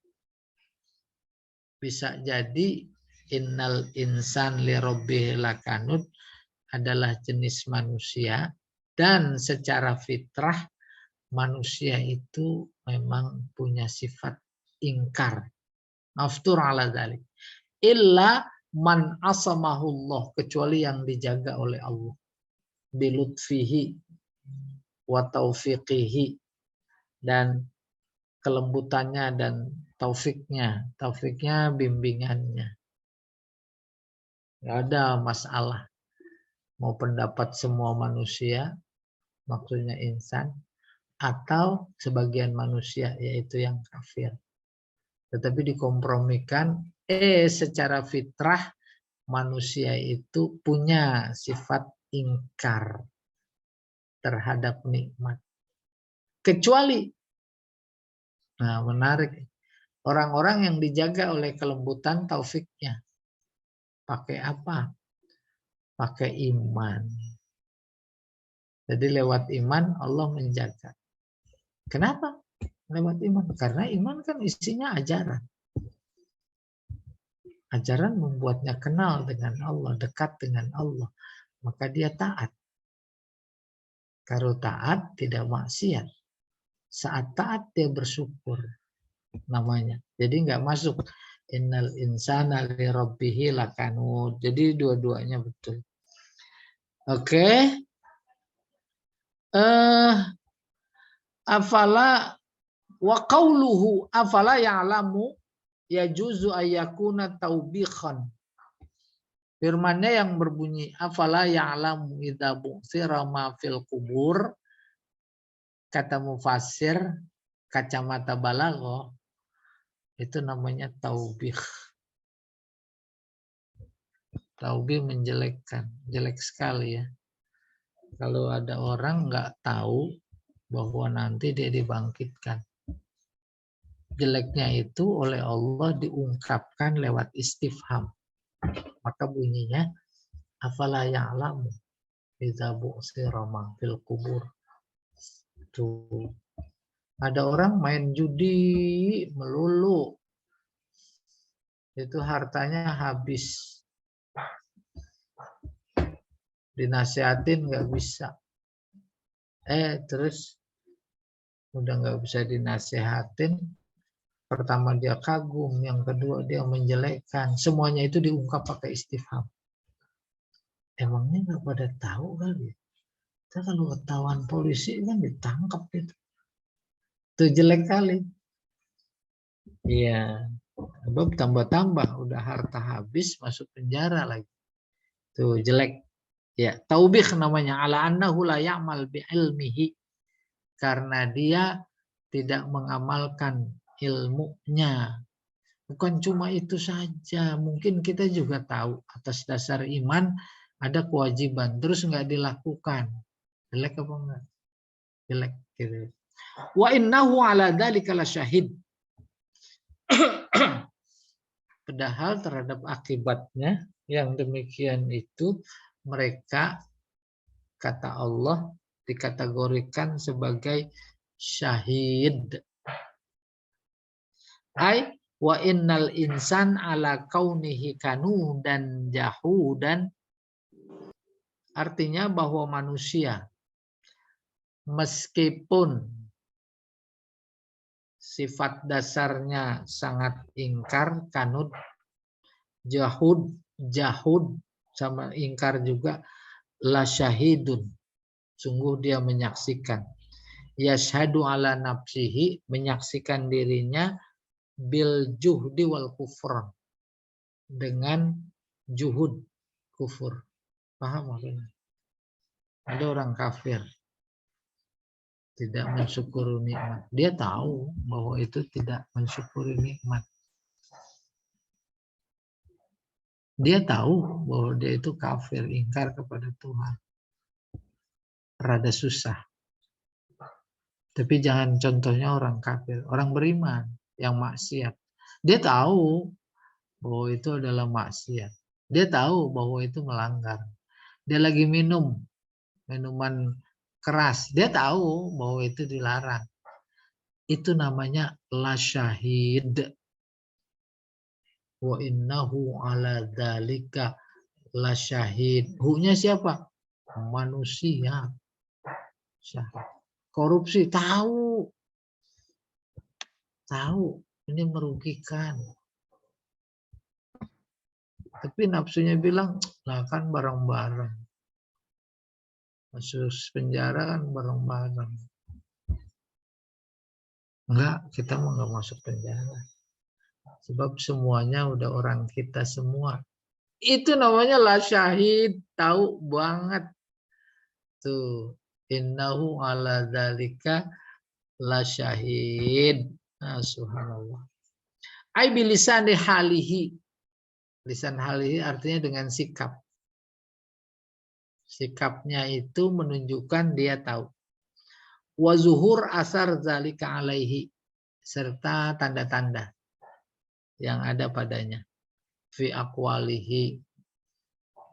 bisa jadi innal insan li rabbih lakanud adalah jenis manusia dan secara fitrah manusia itu memang punya sifat ingkar. Maftur ala dzalik. Illa man asamahullah, kecuali yang dijaga oleh Allah. Bilutfihi wa taufiqihi, dan kelembutannya dan taufiknya. Taufiknya bimbingannya. Nggak ada masalah. Mau pendapat semua manusia, maksudnya insan, atau sebagian manusia, yaitu yang kafir. Tetapi dikompromikan, secara fitrah manusia itu punya sifat ingkar terhadap nikmat. Kecuali, nah menarik, orang-orang yang dijaga oleh kelembutan taufiknya. Pakai apa? Pakai iman. Jadi lewat iman Allah menjaga. Kenapa? Lewat iman. Karena iman kan isinya ajaran. Ajaran membuatnya kenal dengan Allah, dekat dengan Allah. Maka dia taat. Kalau taat tidak maksiat. Saat taat dia bersyukur. Namanya. Jadi nggak masuk. Innal insana li rabbihi lakanud. Jadi dua-duanya betul. Oke. Afala wa qauluhu afala ya'lamu yajuzu ayyakuna taubikhan. Firman-Nya yang berbunyi afala ya'lamu idza bu'thira ma fil qubur, kata mufassir kacamata balaghah itu namanya taubih. Taubih menjelekkan, jelek sekali ya. Kalau ada orang nggak tahu bahwa nanti dia dibangkitkan. Jeleknya itu oleh Allah diungkapkan lewat istifham. Maka bunyinya afala ya'lamu. idza bu'sira ma fil kubur. Tuh. Ada orang main judi melulu. Itu hartanya habis. Dinasihatin nggak bisa. Terus udah nggak bisa dinasehatin. Pertama dia kagum, yang kedua dia menjelekkan. Semuanya itu diungkap pakai istifham. Emangnya nggak pada tahu kali? Kita kalau ketahuan polisi kan ditangkap gitu. Itu jelek kali. Iya. Sebab tambah-tambah udah harta habis masuk penjara lagi. Tuh jelek. Ya, taubih namanya, ala annahu la ya'mal bi ilmihi, karena dia tidak mengamalkan ilmunya. Bukan cuma itu saja, mungkin kita juga tahu atas dasar iman ada kewajiban terus nggak dilakukan. Jelek apa enggak? Jelek gitu. Wa innahu ala dzalika lasyahid. Padahal terhadap akibatnya yang demikian itu mereka, kata Allah, dikategorikan sebagai syahid. Ai wa innal insan ala kaunihi kanu dan jahudan, artinya bahwa manusia meskipun sifat dasarnya sangat ingkar, kanud, jahud sama ingkar juga, la syahidun, sungguh dia menyaksikan. Yashhadu ala nafsihi, menyaksikan dirinya, bil juhdi wal kufur, dengan juhud, kufur. Paham maksudnya? Ada orang kafir tidak mensyukuri nikmat. Dia tahu bahwa itu tidak mensyukuri nikmat. Dia tahu bahwa dia itu kafir, ingkar kepada Tuhan. Rada susah. Tapi jangan contohnya orang kafir, orang beriman yang maksiat. Dia tahu bahwa itu adalah maksiat. Dia tahu bahwa itu melanggar. Dia lagi minum minuman keras. Dia tahu bahwa itu dilarang. Itu namanya la syahid. Wa innahu ala dzalika la syahid. Hu-nya siapa? Manusia. Syahid. Korupsi tahu. Tahu ini merugikan. Tapi nafsunya bilang, lah kan bareng-bareng. Masuk penjara kan bareng-bareng. Enggak, kita mau nggak masuk penjara. Sebab semuanya udah orang kita semua. Itu namanya la syahid, tahu banget. Tuh, innahu ala dzalika la syahid. Nah, subhanallah. Ai bilisan halihi. Lisan halihi artinya dengan sikap. Sikapnya itu menunjukkan dia tahu. Wa zuhur asar zalika alaihi, serta tanda-tanda yang ada padanya. Fi aqwalihi,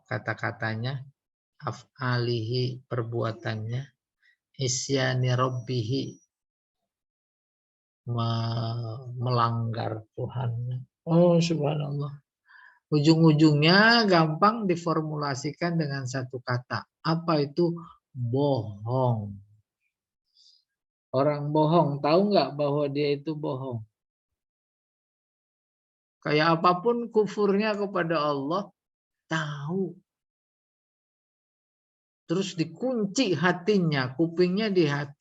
kata-katanya, af'alihi, perbuatannya, isyani rabbihi, melanggar Tuhannya. Oh subhanallah. Ujung-ujungnya gampang diformulasikan dengan satu kata. Apa itu? Bohong. Orang bohong, tahu nggak bahwa dia itu bohong? Kayak apapun kufurnya kepada Allah, tahu. Terus dikunci hatinya, kupingnya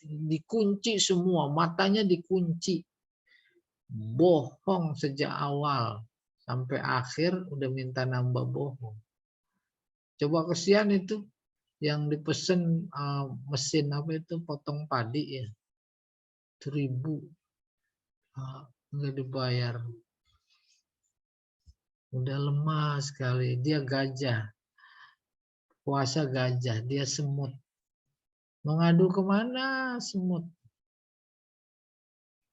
dikunci semua, matanya dikunci. Bohong sejak awal sampai akhir udah minta nambah bohong. Coba kesian itu yang dipesen mesin apa itu potong padi ya, 1.000 nggak dibayar. Udah lemah sekali, dia gajah. Puasa gajah, dia semut. Mengadu kemana semut?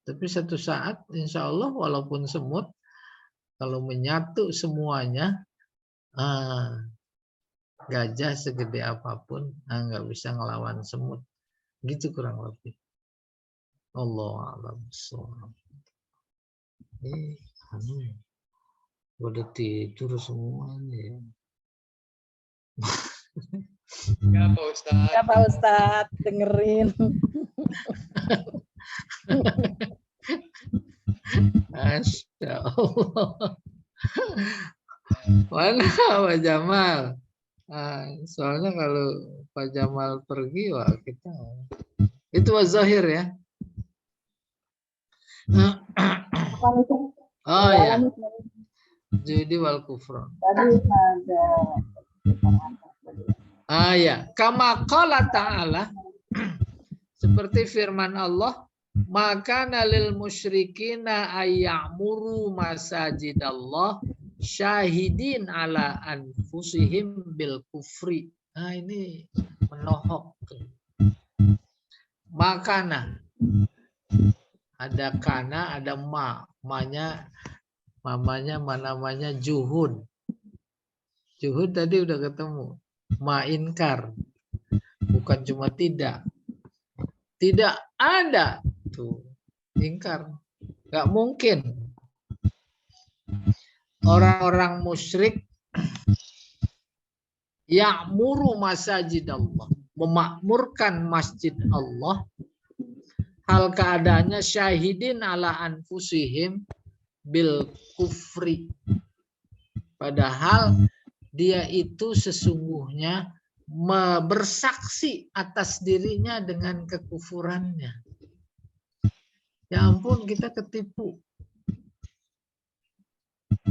Tapi satu saat, insya Allah walaupun semut, kalau menyatu semuanya, Gajah segede apapun nggak bisa ngelawan semut. Gitu kurang lebih. Allah a'lam bishawab. Udah tidur semuanya ya. Ya Pak Ustadz. Ya Pak Ustadz, dengerin. Masya Allah. Mana Pak Jamal? Soalnya kalau Pak Jamal pergi, wah kita. Itu Zahir ya? Oh ya. Judi wal kufron. Ya. Kama qala ta'ala. Seperti firman Allah. Maka nalil musyrikina ayya'muru masajidallah syahidin ala anfusihim bil kufri. Nah ini menohok. Makana. Ada kana, ada ma. Namanya juhud. Juhud tadi udah ketemu. Ma inkar. Bukan cuma tidak. Tidak ada. Tuh. Ingkar. Gak mungkin. Orang-orang musyrik ya'muru masajid Allah. Memakmurkan masjid Allah. Hal keadaannya syahidin ala anfusihim bil kufri. Padahal dia itu sesungguhnya bersaksi atas dirinya dengan kekufurannya. Ya ampun, kita ketipu.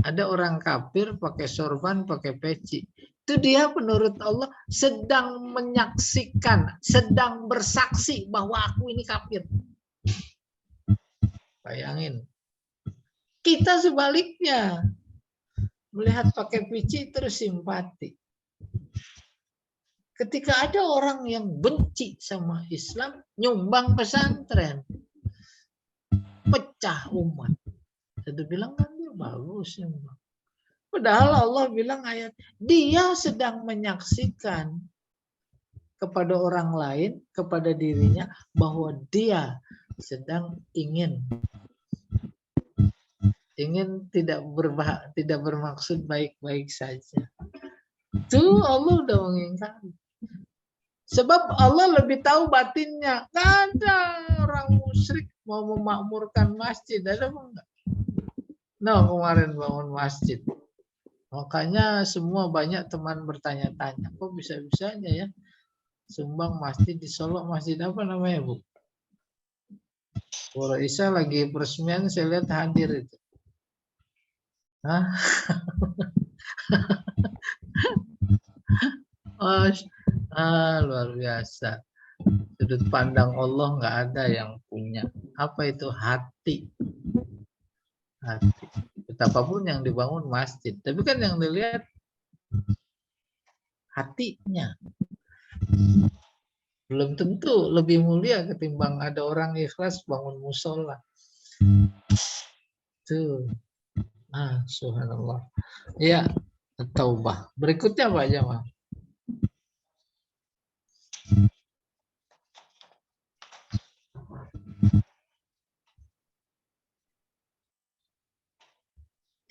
Ada orang kafir pakai sorban, pakai peci. Itu dia menurut Allah sedang menyaksikan, sedang bersaksi bahwa aku ini kafir. Bayangin. Kita sebaliknya. Melihat pakai peci terus simpati. Ketika ada orang yang benci sama Islam, nyumbang pesantren. Pecah umat. Itu bilang kan dia bagus. Nyumbang. Padahal Allah bilang ayat, dia sedang menyaksikan kepada orang lain, kepada dirinya, bahwa dia sedang ingin tidak bermaksud baik-baik saja. Itu Allah udah mengingkari. Sebab Allah lebih tahu batinnya. Gak ada orang musyrik mau memakmurkan masjid. Ada apa enggak? Nah, kemarin bangun masjid. Makanya semua banyak teman bertanya-tanya, kok bisa-bisanya ya sumbang masjid di Solo, masjid apa namanya Bu? Pura Isa lagi peresmian, saya lihat hadir itu. Hah? Luar biasa. Sudut pandang Allah nggak ada yang punya. Apa itu hati? Hati. Betapapun yang dibangun masjid, tapi kan yang dilihat hatinya. Belum tentu lebih mulia ketimbang ada orang ikhlas bangun musola. Tuh. Subhanallah. Ya, taubah. Berikutnya Pak Jamal.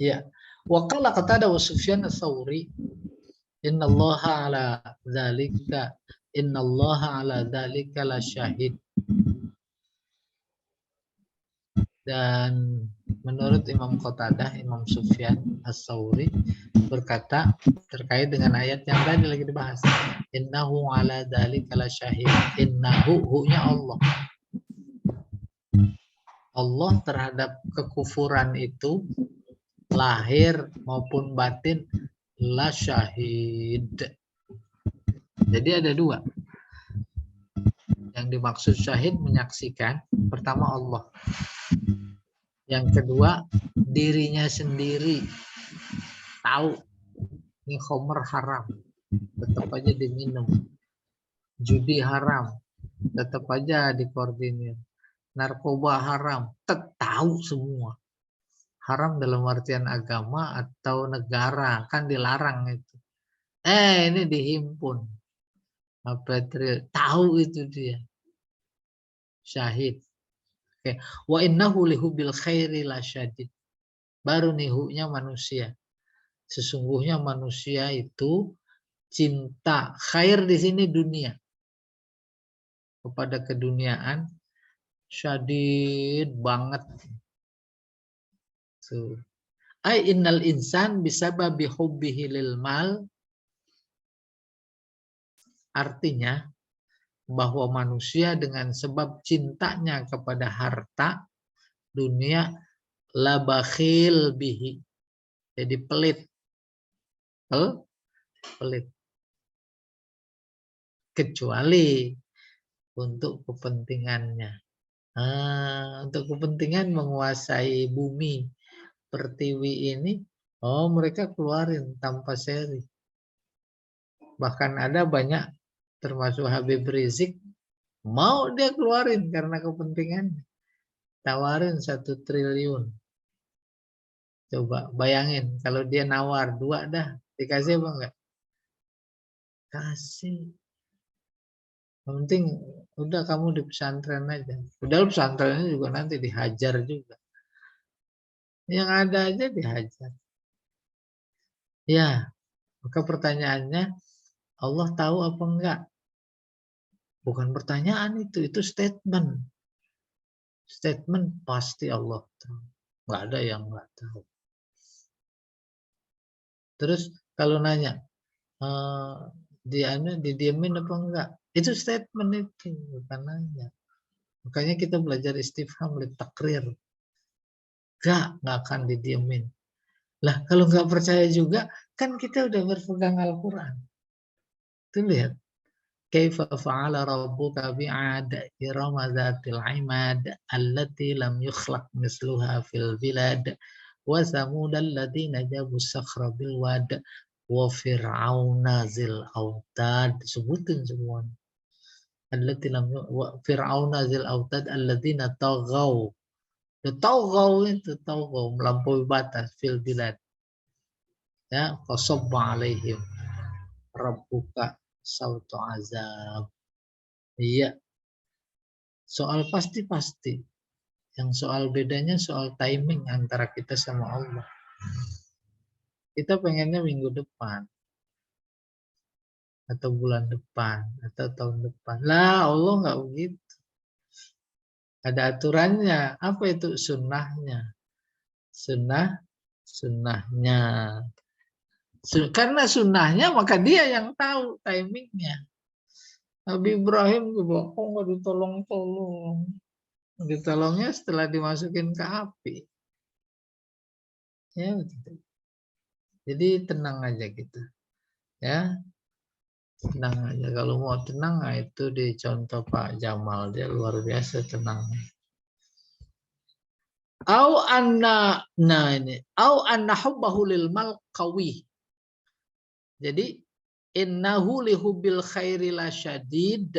Ya. Wa qala Qatadah wa Sufyan ats-Tsauri innallaha ala dzalika la syahid. Dan menurut Imam Qatadah, Imam Sufyan ats-Tsauri berkata terkait dengan ayat yang tadi lagi dibahas. Innahu ala dzalika la syahid. Innahu hu-nya Allah. Allah terhadap kekufuran itu lahir maupun batin la syahid. Jadi ada dua. Yang dimaksud syahid menyaksikan, pertama Allah. Yang kedua dirinya sendiri tahu ini khamr haram, tetap aja diminum. Judi haram, tetap aja dikoordinir. Narkoba haram, tetap tahu semua. Haram dalam artian agama atau negara, kan dilarang itu. Ini dihimpun. April tahu itu dia. Syahid. Oke. Wa innahu lihubil khairi lasyadid. Baru nihunya manusia. Sesungguhnya manusia itu cinta khair di sini dunia. Kepada keduniaan syadid banget. So, ai innal insan bisababi hubbihi lil mal, artinya bahwa manusia dengan sebab cintanya kepada harta dunia la bakhil bihi, jadi pelit. Pelit. Kecuali untuk kepentingannya. Untuk kepentingan menguasai bumi pertiwi ini, mereka keluarin tanpa seri. Bahkan ada banyak, termasuk Habib Rizik, mau dia keluarin karena kepentingan. Tawarin 1 triliun. Coba bayangin, kalau dia nawar 2 dah, dikasih apa enggak? Kasih. Yang penting udah kamu di pesantren aja. Udah pesantrennya juga nanti dihajar juga. Yang ada aja dihajar. Ya, maka pertanyaannya, Allah tahu apa enggak? Bukan pertanyaan itu statement. Statement pasti Allah tahu. Enggak ada yang enggak tahu. Terus kalau nanya, didiemin apa enggak? Itu statement itu, bukan nanya. Makanya kita belajar istifham litakrir. Enggak akan didiemin. Lah kalau enggak percaya juga, kan kita udah berpegang Al-Quran. Tuh lihat. Kaifa fa'ala rabbuka bi'ad irama dzatil 'imad allati lam yukhlaq misluha fil bilad wa samud alladziina jabu sakhra bil wad wa fir'auna zil autad. Sebutin semua. Allati lam wa fir'auna zil autad alladziina taghaw. Taghaw itu taghaw, melampaui batas fil bilad. Ya, fasabba 'alaihim rabbuka sautu azab. Iya. Soal pasti-pasti. Yang soal bedanya soal timing antara kita sama Allah. Kita pengennya minggu depan. Atau bulan depan. Atau tahun depan. Lah Allah nggak begitu. Ada aturannya. Apa itu? Sunnahnya. Sunnahnya. Karena sunnahnya maka dia yang tahu timingnya. Nabi Ibrahim juga kok nggak ditolong-tolong. Ditolongnya setelah dimasukin ke api. Ya begitu. Jadi tenang aja gitu. Ya. Tenang aja. Kalau mau tenang, itu dicontoh Pak Jamal. Dia luar biasa tenang. Au anna hubbahu lil mal qawi. Jadi innahu lihubil khairi lasyadid.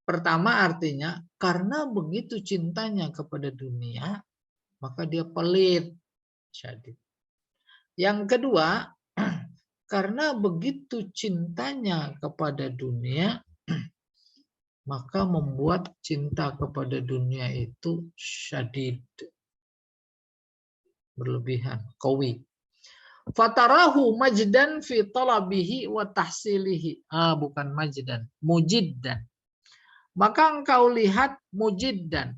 Pertama artinya karena begitu cintanya kepada dunia, maka dia pelit. Syadid. Yang kedua, karena begitu cintanya kepada dunia, maka membuat cinta kepada dunia itu syadid. Berlebihan, qawi. Fatarahu majdan fi talabihi wa tahsilihi. Bukan majdan, mujiddan. Maka engkau lihat mujiddan.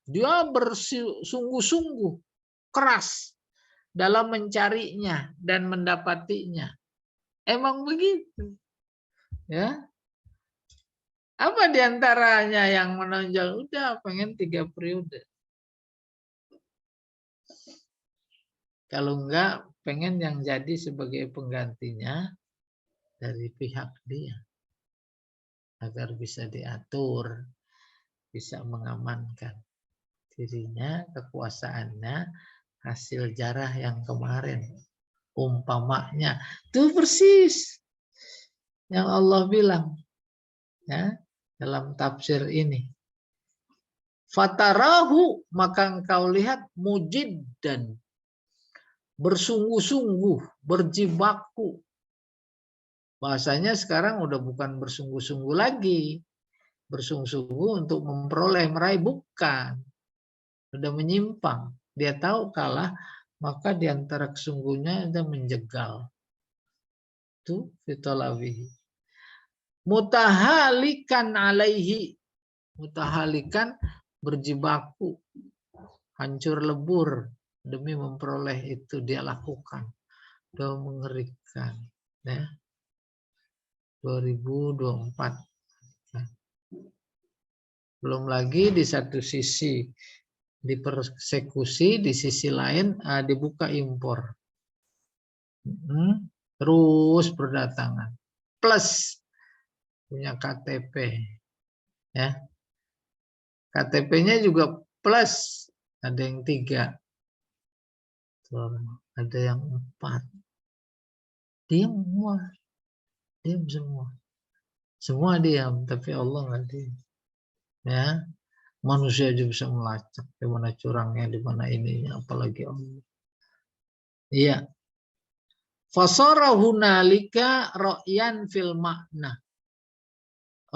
Dia bersungguh-sungguh keras dalam mencarinya dan mendapatinya. Emang begitu. Ya. Apa diantaranya yang menonjol? Udah pengen 3 periode. Kalau enggak, pengen yang jadi sebagai penggantinya dari pihak dia. Agar bisa diatur, bisa mengamankan dirinya, kekuasaannya, hasil jarah yang kemarin. Umpamanya. Itu persis yang Allah bilang. Ya, dalam tafsir ini. Fatarahu, maka engkau lihat mujiddan. Bersungguh-sungguh, berjibaku Bahasanya sekarang udah bukan bersungguh-sungguh lagi. Bersungguh-sungguh untuk memperoleh, meraih, bukan. Udah menyimpang. Dia tahu kalah, maka di antara kesungguhnya dia menjegal. Itu fitolawihi. Mutahalikan alaihi. Mutahalikan berjibaku. Hancur lebur. Demi memperoleh itu dia lakukan. Udah mengerikan. Ya. 2024. Belum lagi di satu sisi dipersekusi, di sisi lain dibuka impor. Terus berdatangan. Plus punya KTP. Ya. KTP-nya juga plus. Ada yang 3. Ada yang 4. Diam semua. Diam semua. Semua diam, tapi Allah nggak diam. Ya, manusia aja bisa melacak di mana curangnya, di mana ininya, apalagi Allah. Iya. Fasara hunalika ra'yan fil makna.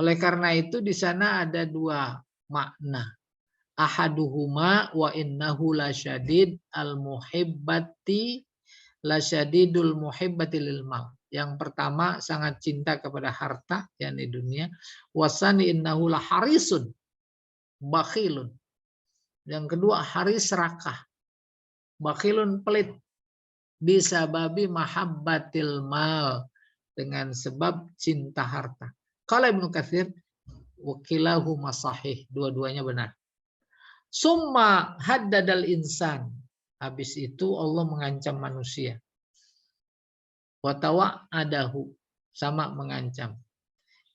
Oleh karena itu di sana ada 2 makna. Ahaduhuma wa innahu lasyadid al-muhibbati lasyadidul muhibbati lil mal. Yang pertama sangat cinta kepada harta, yakni dunia. Wasani innahu laharisun bakhilun. Yang kedua haris serakah. Bakhilun pelit. Bisa babi mahabbatil mal. Dengan sebab cinta harta. Kalau Ibnu Katsir wakilahu masahih. Dua-duanya benar. Summa haddadal insan. Habis itu Allah mengancam manusia. Watawa adahu. Sama mengancam.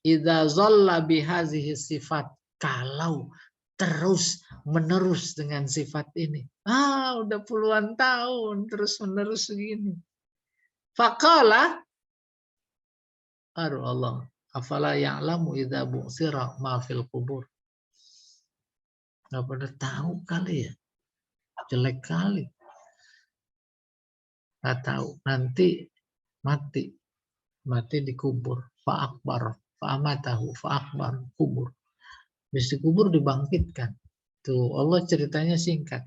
Idza zalla bihazihi sifat. Kalau terus menerus dengan sifat ini. Udah puluhan tahun terus menerus begini. Faqala Allah, afala ya'lamu idza bu'sira ma fil qubur. Enggak pada tahu kali ya. Jelek kali. Enggak tahu, nanti mati dikubur. Fa'akbar, fa'amatahu, fa'akbar, kubur. Habis dikubur dibangkitkan. Tuh Allah ceritanya singkat.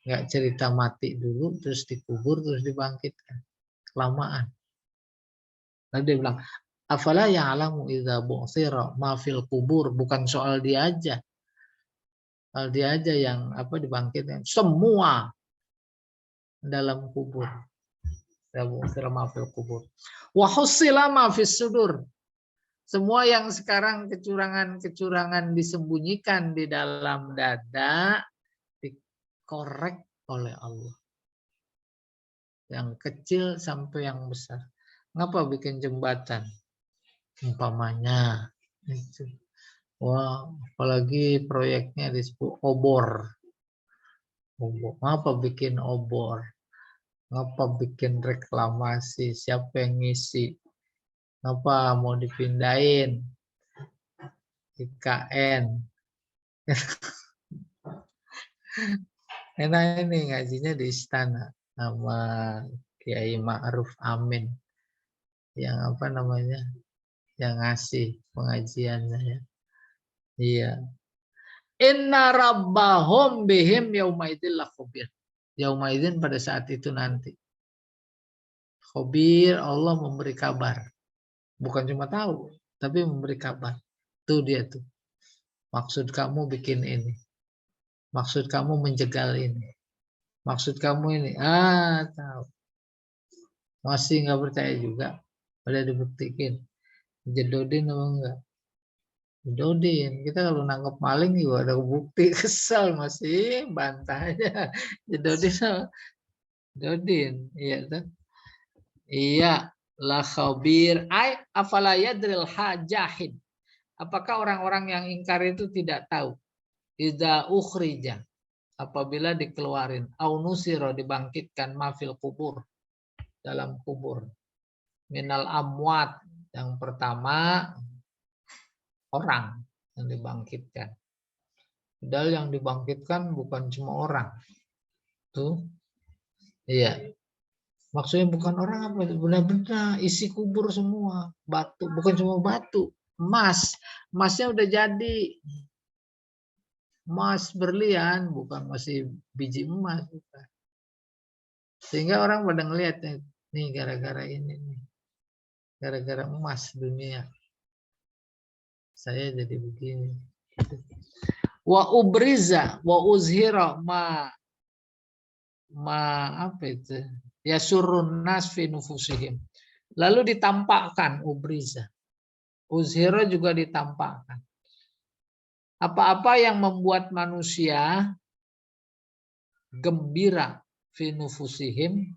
Nggak cerita mati dulu, terus dikubur, terus dibangkitkan. Kelamaan. Lalu dia bilang, afala ya'lamu idza bu'sira ma fil kubur. Bukan soal dia aja. Soal dia aja yang dibangkitkan. Semua dalam kubur. Idza bu'sira ma fil kubur. Wa hussila ma fis sudur. Semua yang sekarang kecurangan-kecurangan disembunyikan di dalam dada dikorek oleh Allah. Yang kecil sampai yang besar. Ngapa bikin jembatan? Umpamanya itu. Wah, apalagi proyeknya disebut obor. Ngapa bikin obor? Ngapa bikin reklamasi? Siapa yang ngisi? Ngapa mau dipindahin? IKN. Enak ini ngajinya di istana sama Kiai Ma'ruf Amin. Yang yang ngasih pengajiannya ya. Iya. Inna rabbahum bihim yaumaidin lakhabir. Yaumaidin pada saat itu nanti. Khabir, Allah memberi kabar. Bukan cuma tahu, tapi memberi kabar. Tuh dia tuh. Maksud kamu bikin ini. Maksud kamu menjegal ini. Maksud kamu ini. Tahu. Masih nggak percaya juga. Udah dibuktikan. Jedodin apa enggak? Jedodin. Kita kalau nangkep maling juga ada bukti. Kesal masih bantah aja. Jedodin. Jedodin. Iya tuh. Iya. La khabir. Ay afala yadril hajahid. Apakah orang-orang yang ingkar itu tidak tahu? Idza ukhrija. Apabila dikeluarin. Au nusiro dibangkitkan mafil kubur. Dalam kubur. Minal amwat. Yang pertama orang yang dibangkitkan. Padahal yang dibangkitkan bukan cuma orang. Tuh. Iya. Maksudnya bukan orang apa? Benar-benar isi kubur semua. Batu, bukan cuma batu. Emas. Emasnya udah jadi. Emas berlian, bukan masih biji emas. Bukan. Sehingga orang pada ngelihat, nih gara-gara ini nih. Gara-gara emas dunia. Saya jadi begini. Wa ubriza wa uzhira ma apa itu? Yasurun nas fi nufusihim. Lalu ditampakkan ubriza. Uzhira juga ditampakkan. Apa-apa yang membuat manusia gembira fi nufusihim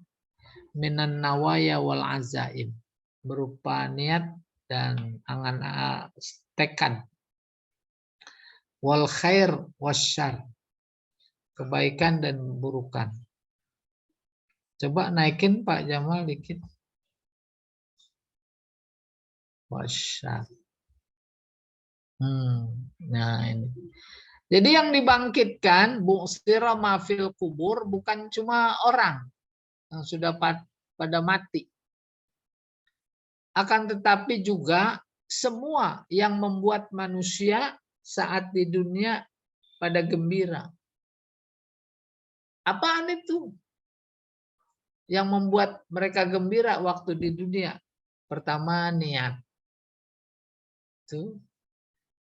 minan nawaya wal azaim, berupa niat dan angan tekad, wal khair wasyar, kebaikan dan keburukan. Coba naikin Pak Jamal dikit. Wasyar. Nah ini. Jadi yang dibangkitkan bu'sira mafil kubur bukan cuma orang yang sudah pada mati. Akan tetapi juga semua yang membuat manusia saat di dunia pada gembira. Apaan itu? Yang membuat mereka gembira waktu di dunia. Pertama niat. Itu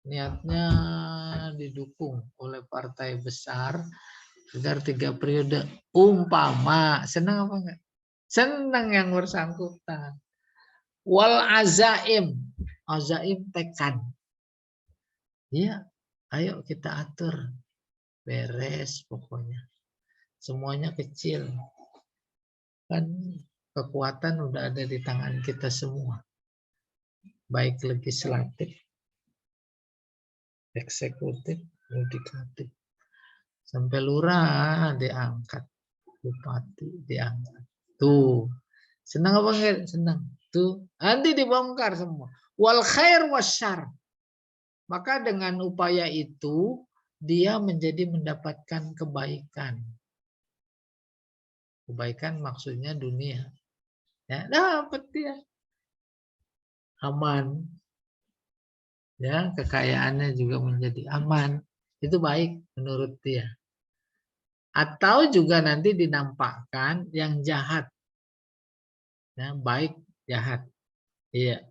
niatnya didukung oleh partai besar agar 3 periode. Umpama, senang apa enggak? Senang yang bersangkutan. Wal azaim. Azaim tekad. Ya, ayo kita atur. Beres pokoknya. Semuanya kecil. Kan kekuatan udah ada di tangan kita semua. Baik legislatif, eksekutif, yudikatif. Sampai lurah diangkat. Bupati diangkat. Tuh. Senang apa enggak? Senang. Tuh. Nanti dibongkar semua. Wal khair wasyar. Maka dengan upaya itu, dia menjadi mendapatkan kebaikan. Kebaikan maksudnya dunia. Ya, dapat dia. Aman. Ya, kekayaannya juga menjadi aman. Itu baik menurut dia. Atau juga nanti dinampakkan yang jahat. Ya, baik, jahat. Iya.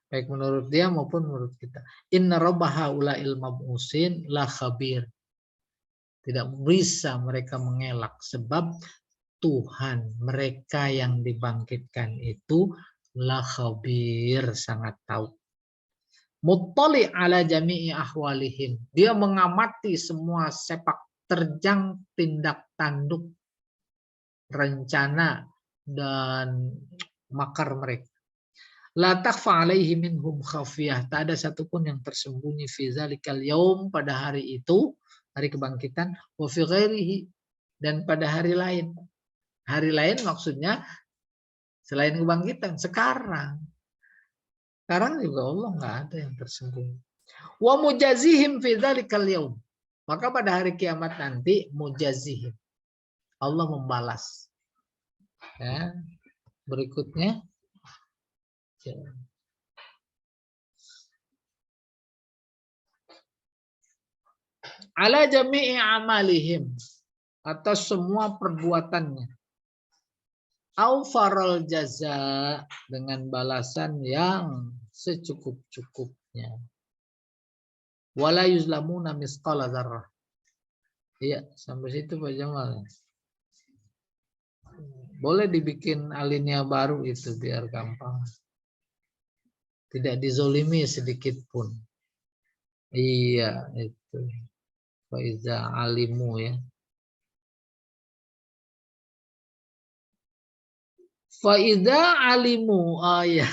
Baik menurut dia maupun menurut kita. Inna rabbaha ula'il mab'usin la khabir. Tidak bisa mereka mengelak sebab Tuhan mereka yang dibangkitkan itu la khabir, sangat tahu. Muttali ala jami'i ahwalihim. Dia mengamati semua sepak terjang, tindak tanduk, rencana dan makar mereka. La takhfa alaihi minhum khafiyah. Tak ada satupun yang tersembunyi fi zalikal yaum, pada hari itu, hari kebangkitan, wa fi ghairihi, dan pada hari lain. Hari lain maksudnya selain kebangkitan, sekarang. Sekarang juga Allah nggak ada yang tersembunyi. Wa mujazihim fi dzalikal yaum. Maka pada hari kiamat nanti mujazihim. Allah membalas. Ya. Berikutnya. Ala jami'i amalihim. Atas semua perbuatannya. Aufaral jaza, dengan balasan yang secukup-cukupnya. Wala yuzlamuna misqala dzarrah. Iya, sampai situ Pak Jamal. Boleh dibikin alinea baru itu biar gampang. Tidak dizolimi sedikit pun. Iya, itu. Faiza alimu ya. Faiza alimu. Oh ya.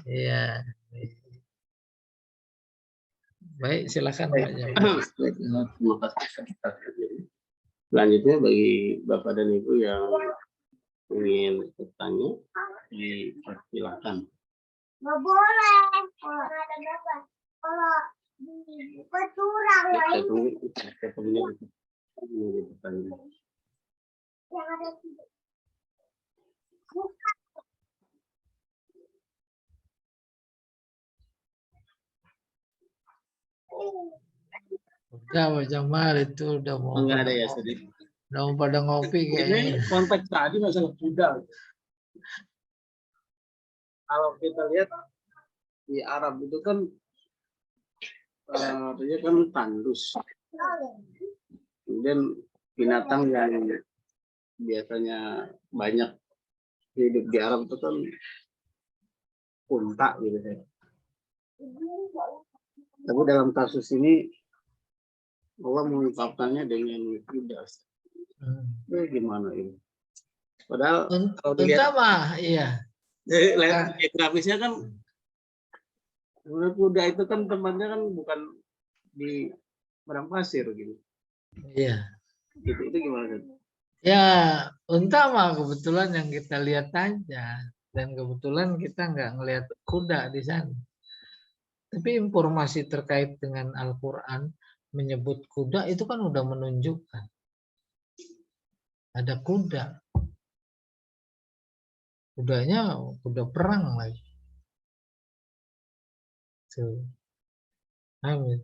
Iya. Baik, silakan Pak Jamal. Terima kasih. Selanjutnya bagi Bapak dan Ibu yang ingin bertanya, dipersilakan. Nggak boleh. Kalau ada Bapak. Kalau dibuka curang. Saya tunggu. Yang ada tiga. Udah Pak Jamal itu udah mau Enggak pada ada ya ngopi. sedih. Udah mau pada ngopi kayaknya. Ini konteks tadi masalah kuda. Kalau kita lihat di Arab itu kan artinya kan tandus. Kemudian binatang yang biasanya banyak hidup di Arab itu kan unta gitu ya. Tapi dalam kasus ini Allah mengungkapkannya dengan kuda. Gimana ini? Padahal kalau dilihat Unta mah, iya. lihat grafisnya kan sebenarnya kuda itu kan tempatnya kan bukan di padang pasir gitu. Iya. Itu gimana? Ya, unta mah kebetulan yang kita lihat aja. Dan kebetulan kita nggak ngelihat kuda di sana. Tapi informasi terkait dengan Al-Quran menyebut kuda itu kan udah menunjukkan. Ada kuda. Kudanya kuda perang lagi. Tuh. Amin.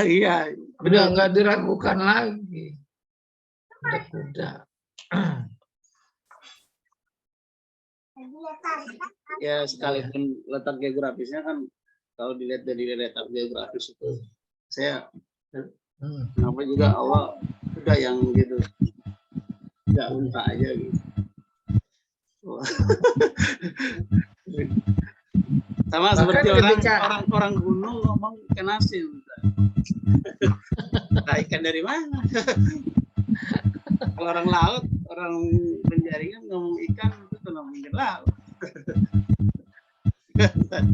Iya, Udah nggak diragukan lagi. Ada kuda. Ya sekalipun letak geografisnya kan kalau dilihat dari letak geografis itu saya kenapa juga Allah udah yang gitu nggak unta aja gitu. Sama Bahkan seperti ketika- orang gunung ngomong ikan asin. Nah, ikan dari mana? Kalau orang laut, orang penjaringan ngomong ikan itu tenang pinggir laut.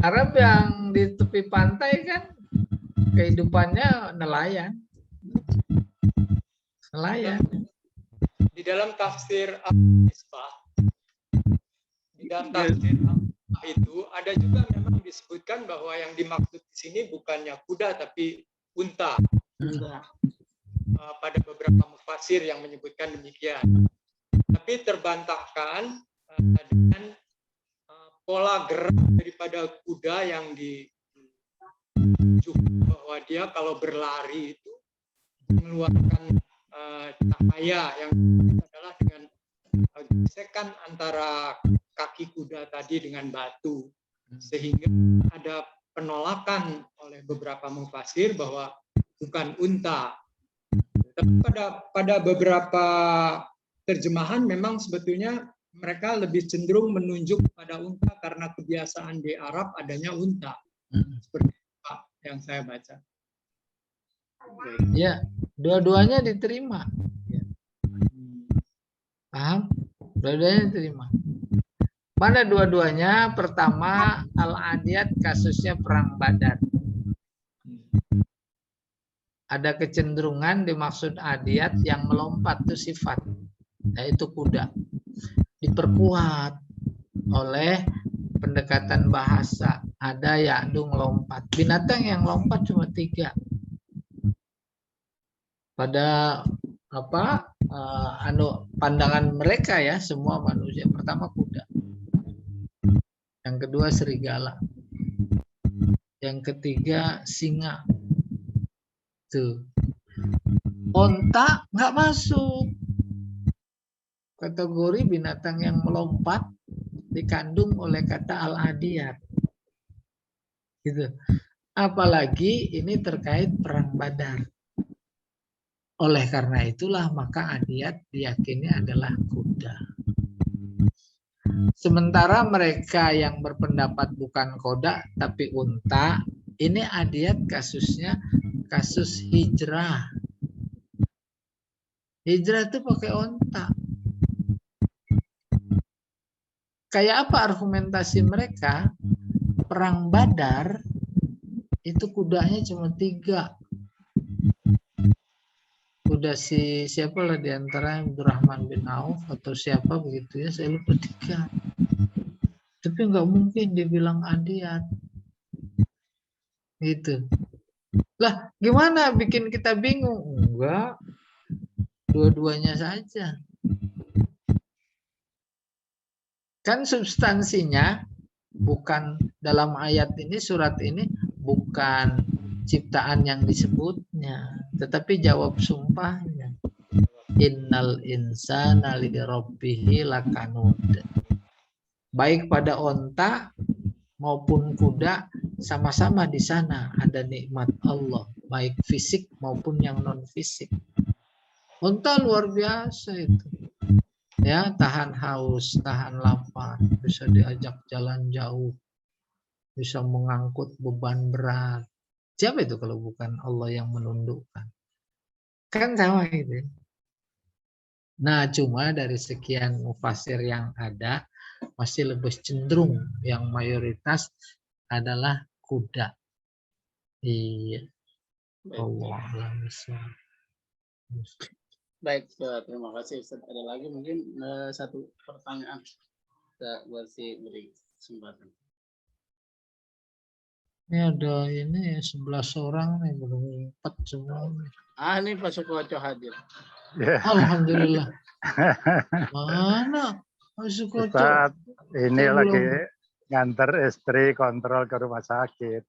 Arab yang di tepi pantai kan kehidupannya nelayan. Nelayan. Di dalam tafsir Al-Misbah, di dalam tafsir Al-Misbah itu ada juga memang disebutkan bahwa yang dimaksud di sini bukannya kuda tapi unta. Pada beberapa mufasir yang menyebutkan demikian. Tapi terbantahkan dengan pola gerak daripada kuda yang ditunjukkan bahwa dia kalau berlari itu mengeluarkan cahaya yang adalah dengan gesekan antara kaki kuda tadi dengan batu, sehingga ada penolakan oleh beberapa mufasir bahwa bukan unta. Tapi pada beberapa terjemahan memang sebetulnya mereka lebih cenderung menunjuk pada unta karena kebiasaan di Arab adanya unta. Seperti itu yang saya baca. Ya, dua-duanya diterima. Paham? Dua-duanya diterima. Mana dua-duanya? Pertama, Al-Adiyat kasusnya perang Badar. Ada kecenderungan dimaksud adiyat yang melompat itu sifat, yaitu kuda. Diperkuat oleh pendekatan bahasa. Ada ya'du lompat. Binatang yang lompat cuma 3. Pada pandangan mereka ya, semua manusia. Pertama kuda. Yang kedua serigala. Yang ketiga singa. Tuh. Onta nggak masuk kategori binatang yang melompat dikandung oleh kata al-adiyat. Gitu. Apalagi ini terkait perang Badar. Oleh karena itulah maka adiyat diyakini adalah kuda. Sementara mereka yang berpendapat bukan koda tapi unta, ini adiyat kasusnya kasus hijrah. Hijrah itu pakai unta. Kayak apa argumentasi mereka? Perang Badar itu kudanya cuma 3. Kuda siapa lah diantara Abdurrahman bin Auf atau siapa begitu ya, saya lupa 3. Tapi nggak mungkin dibilang adiyat. Gitu. Lah, gimana bikin kita bingung? Enggak. Dua-duanya saja. Kan substansinya bukan dalam ayat ini, surat ini bukan ciptaan yang disebutnya, tetapi jawab sumpahnya. Innal insana li rabbihi lakanud. Baik pada onta maupun kuda sama-sama di sana ada nikmat Allah, baik fisik maupun yang non fisik. Onta luar biasa itu. Ya, tahan haus, tahan lapar, bisa diajak jalan jauh, bisa mengangkut beban berat. Siapa itu kalau bukan Allah yang menundukkan? Kan sama itu. Nah, cuma dari sekian mufasir yang ada, masih lebih cenderung yang mayoritas adalah kuda. Iya. Allah. Baik, terima kasih Ustaz. Ada lagi mungkin satu pertanyaan kita beri kesempatan. Ini ada ini 11 orang nih, belum 4 semua. Ini Pak Sukoco hadir. Alhamdulillah. Mana Pak Sukoco? Ustaz, ini Saya lagi belum. nganter istri kontrol ke rumah sakit.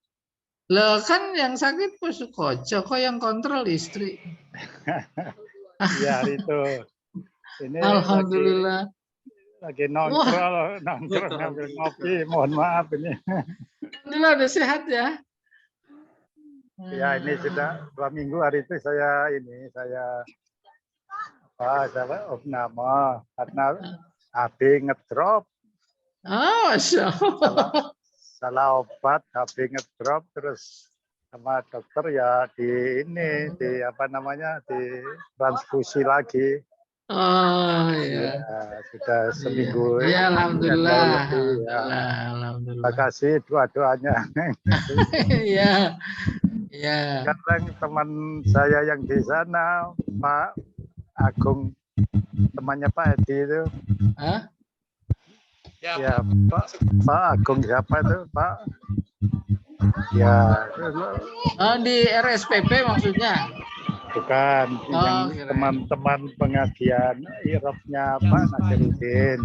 Lah kan yang sakit Pak Sukoco, kok yang kontrol istri? Iya itu. Ini Alhamdulillah. lagi nongkrong ngambil ngopi. Mohon maaf ini. Alhamdulillah udah sehat ya. Ya ini sudah 2 minggu hari itu saya opname karena HB ngedrop. Masya Allah. Salah obat, HB ngedrop, terus sama dokter ya di transfusi lagi. Oh Ya, ya. sudah seminggu. Ya, alhamdulillah. Alhamdulillah. Terima kasih doa-doanya. Iya. Iya. Sekarang teman saya yang di sana, Pak Agung, temannya Pak Edi itu. Hah? Ya, Pak Agung siapa itu, Pak? Ya. Di RSPP maksudnya? Bukan, yang kirain. teman-teman pengajian IROP-nya Pak Nasiruddin.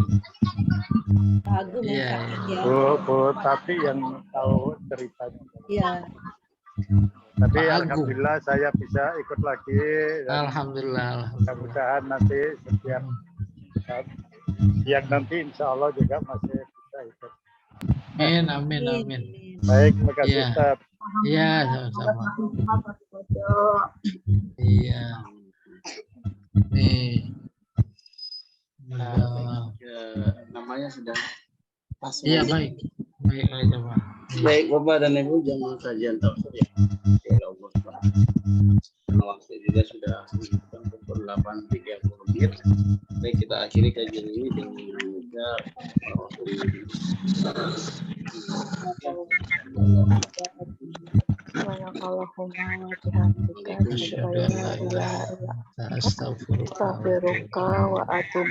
Agung Iya. ya. Bu, tapi yang tahu ceritanya. Iya. Tapi Pak Agung. alhamdulillah saya bisa ikut lagi. Alhamdulillah. Mudah-mudahan nanti setiap yang nanti insya Allah juga masih bisa ikut. Amin. Baik, terima kasih Iya. Ustaz. Iya, sama-sama. Iya. Nih. Namanya sudah pas. Iya, baik. Baik aja, Pak. Baik, Bapak dan Ibu, jamaah kajian tafsir ya. Ya Allah, karena waktu juga sudah pukul 8.30. Baik, kita akhiri kajian ini dengan mengucap Astaghfirullah wa atubu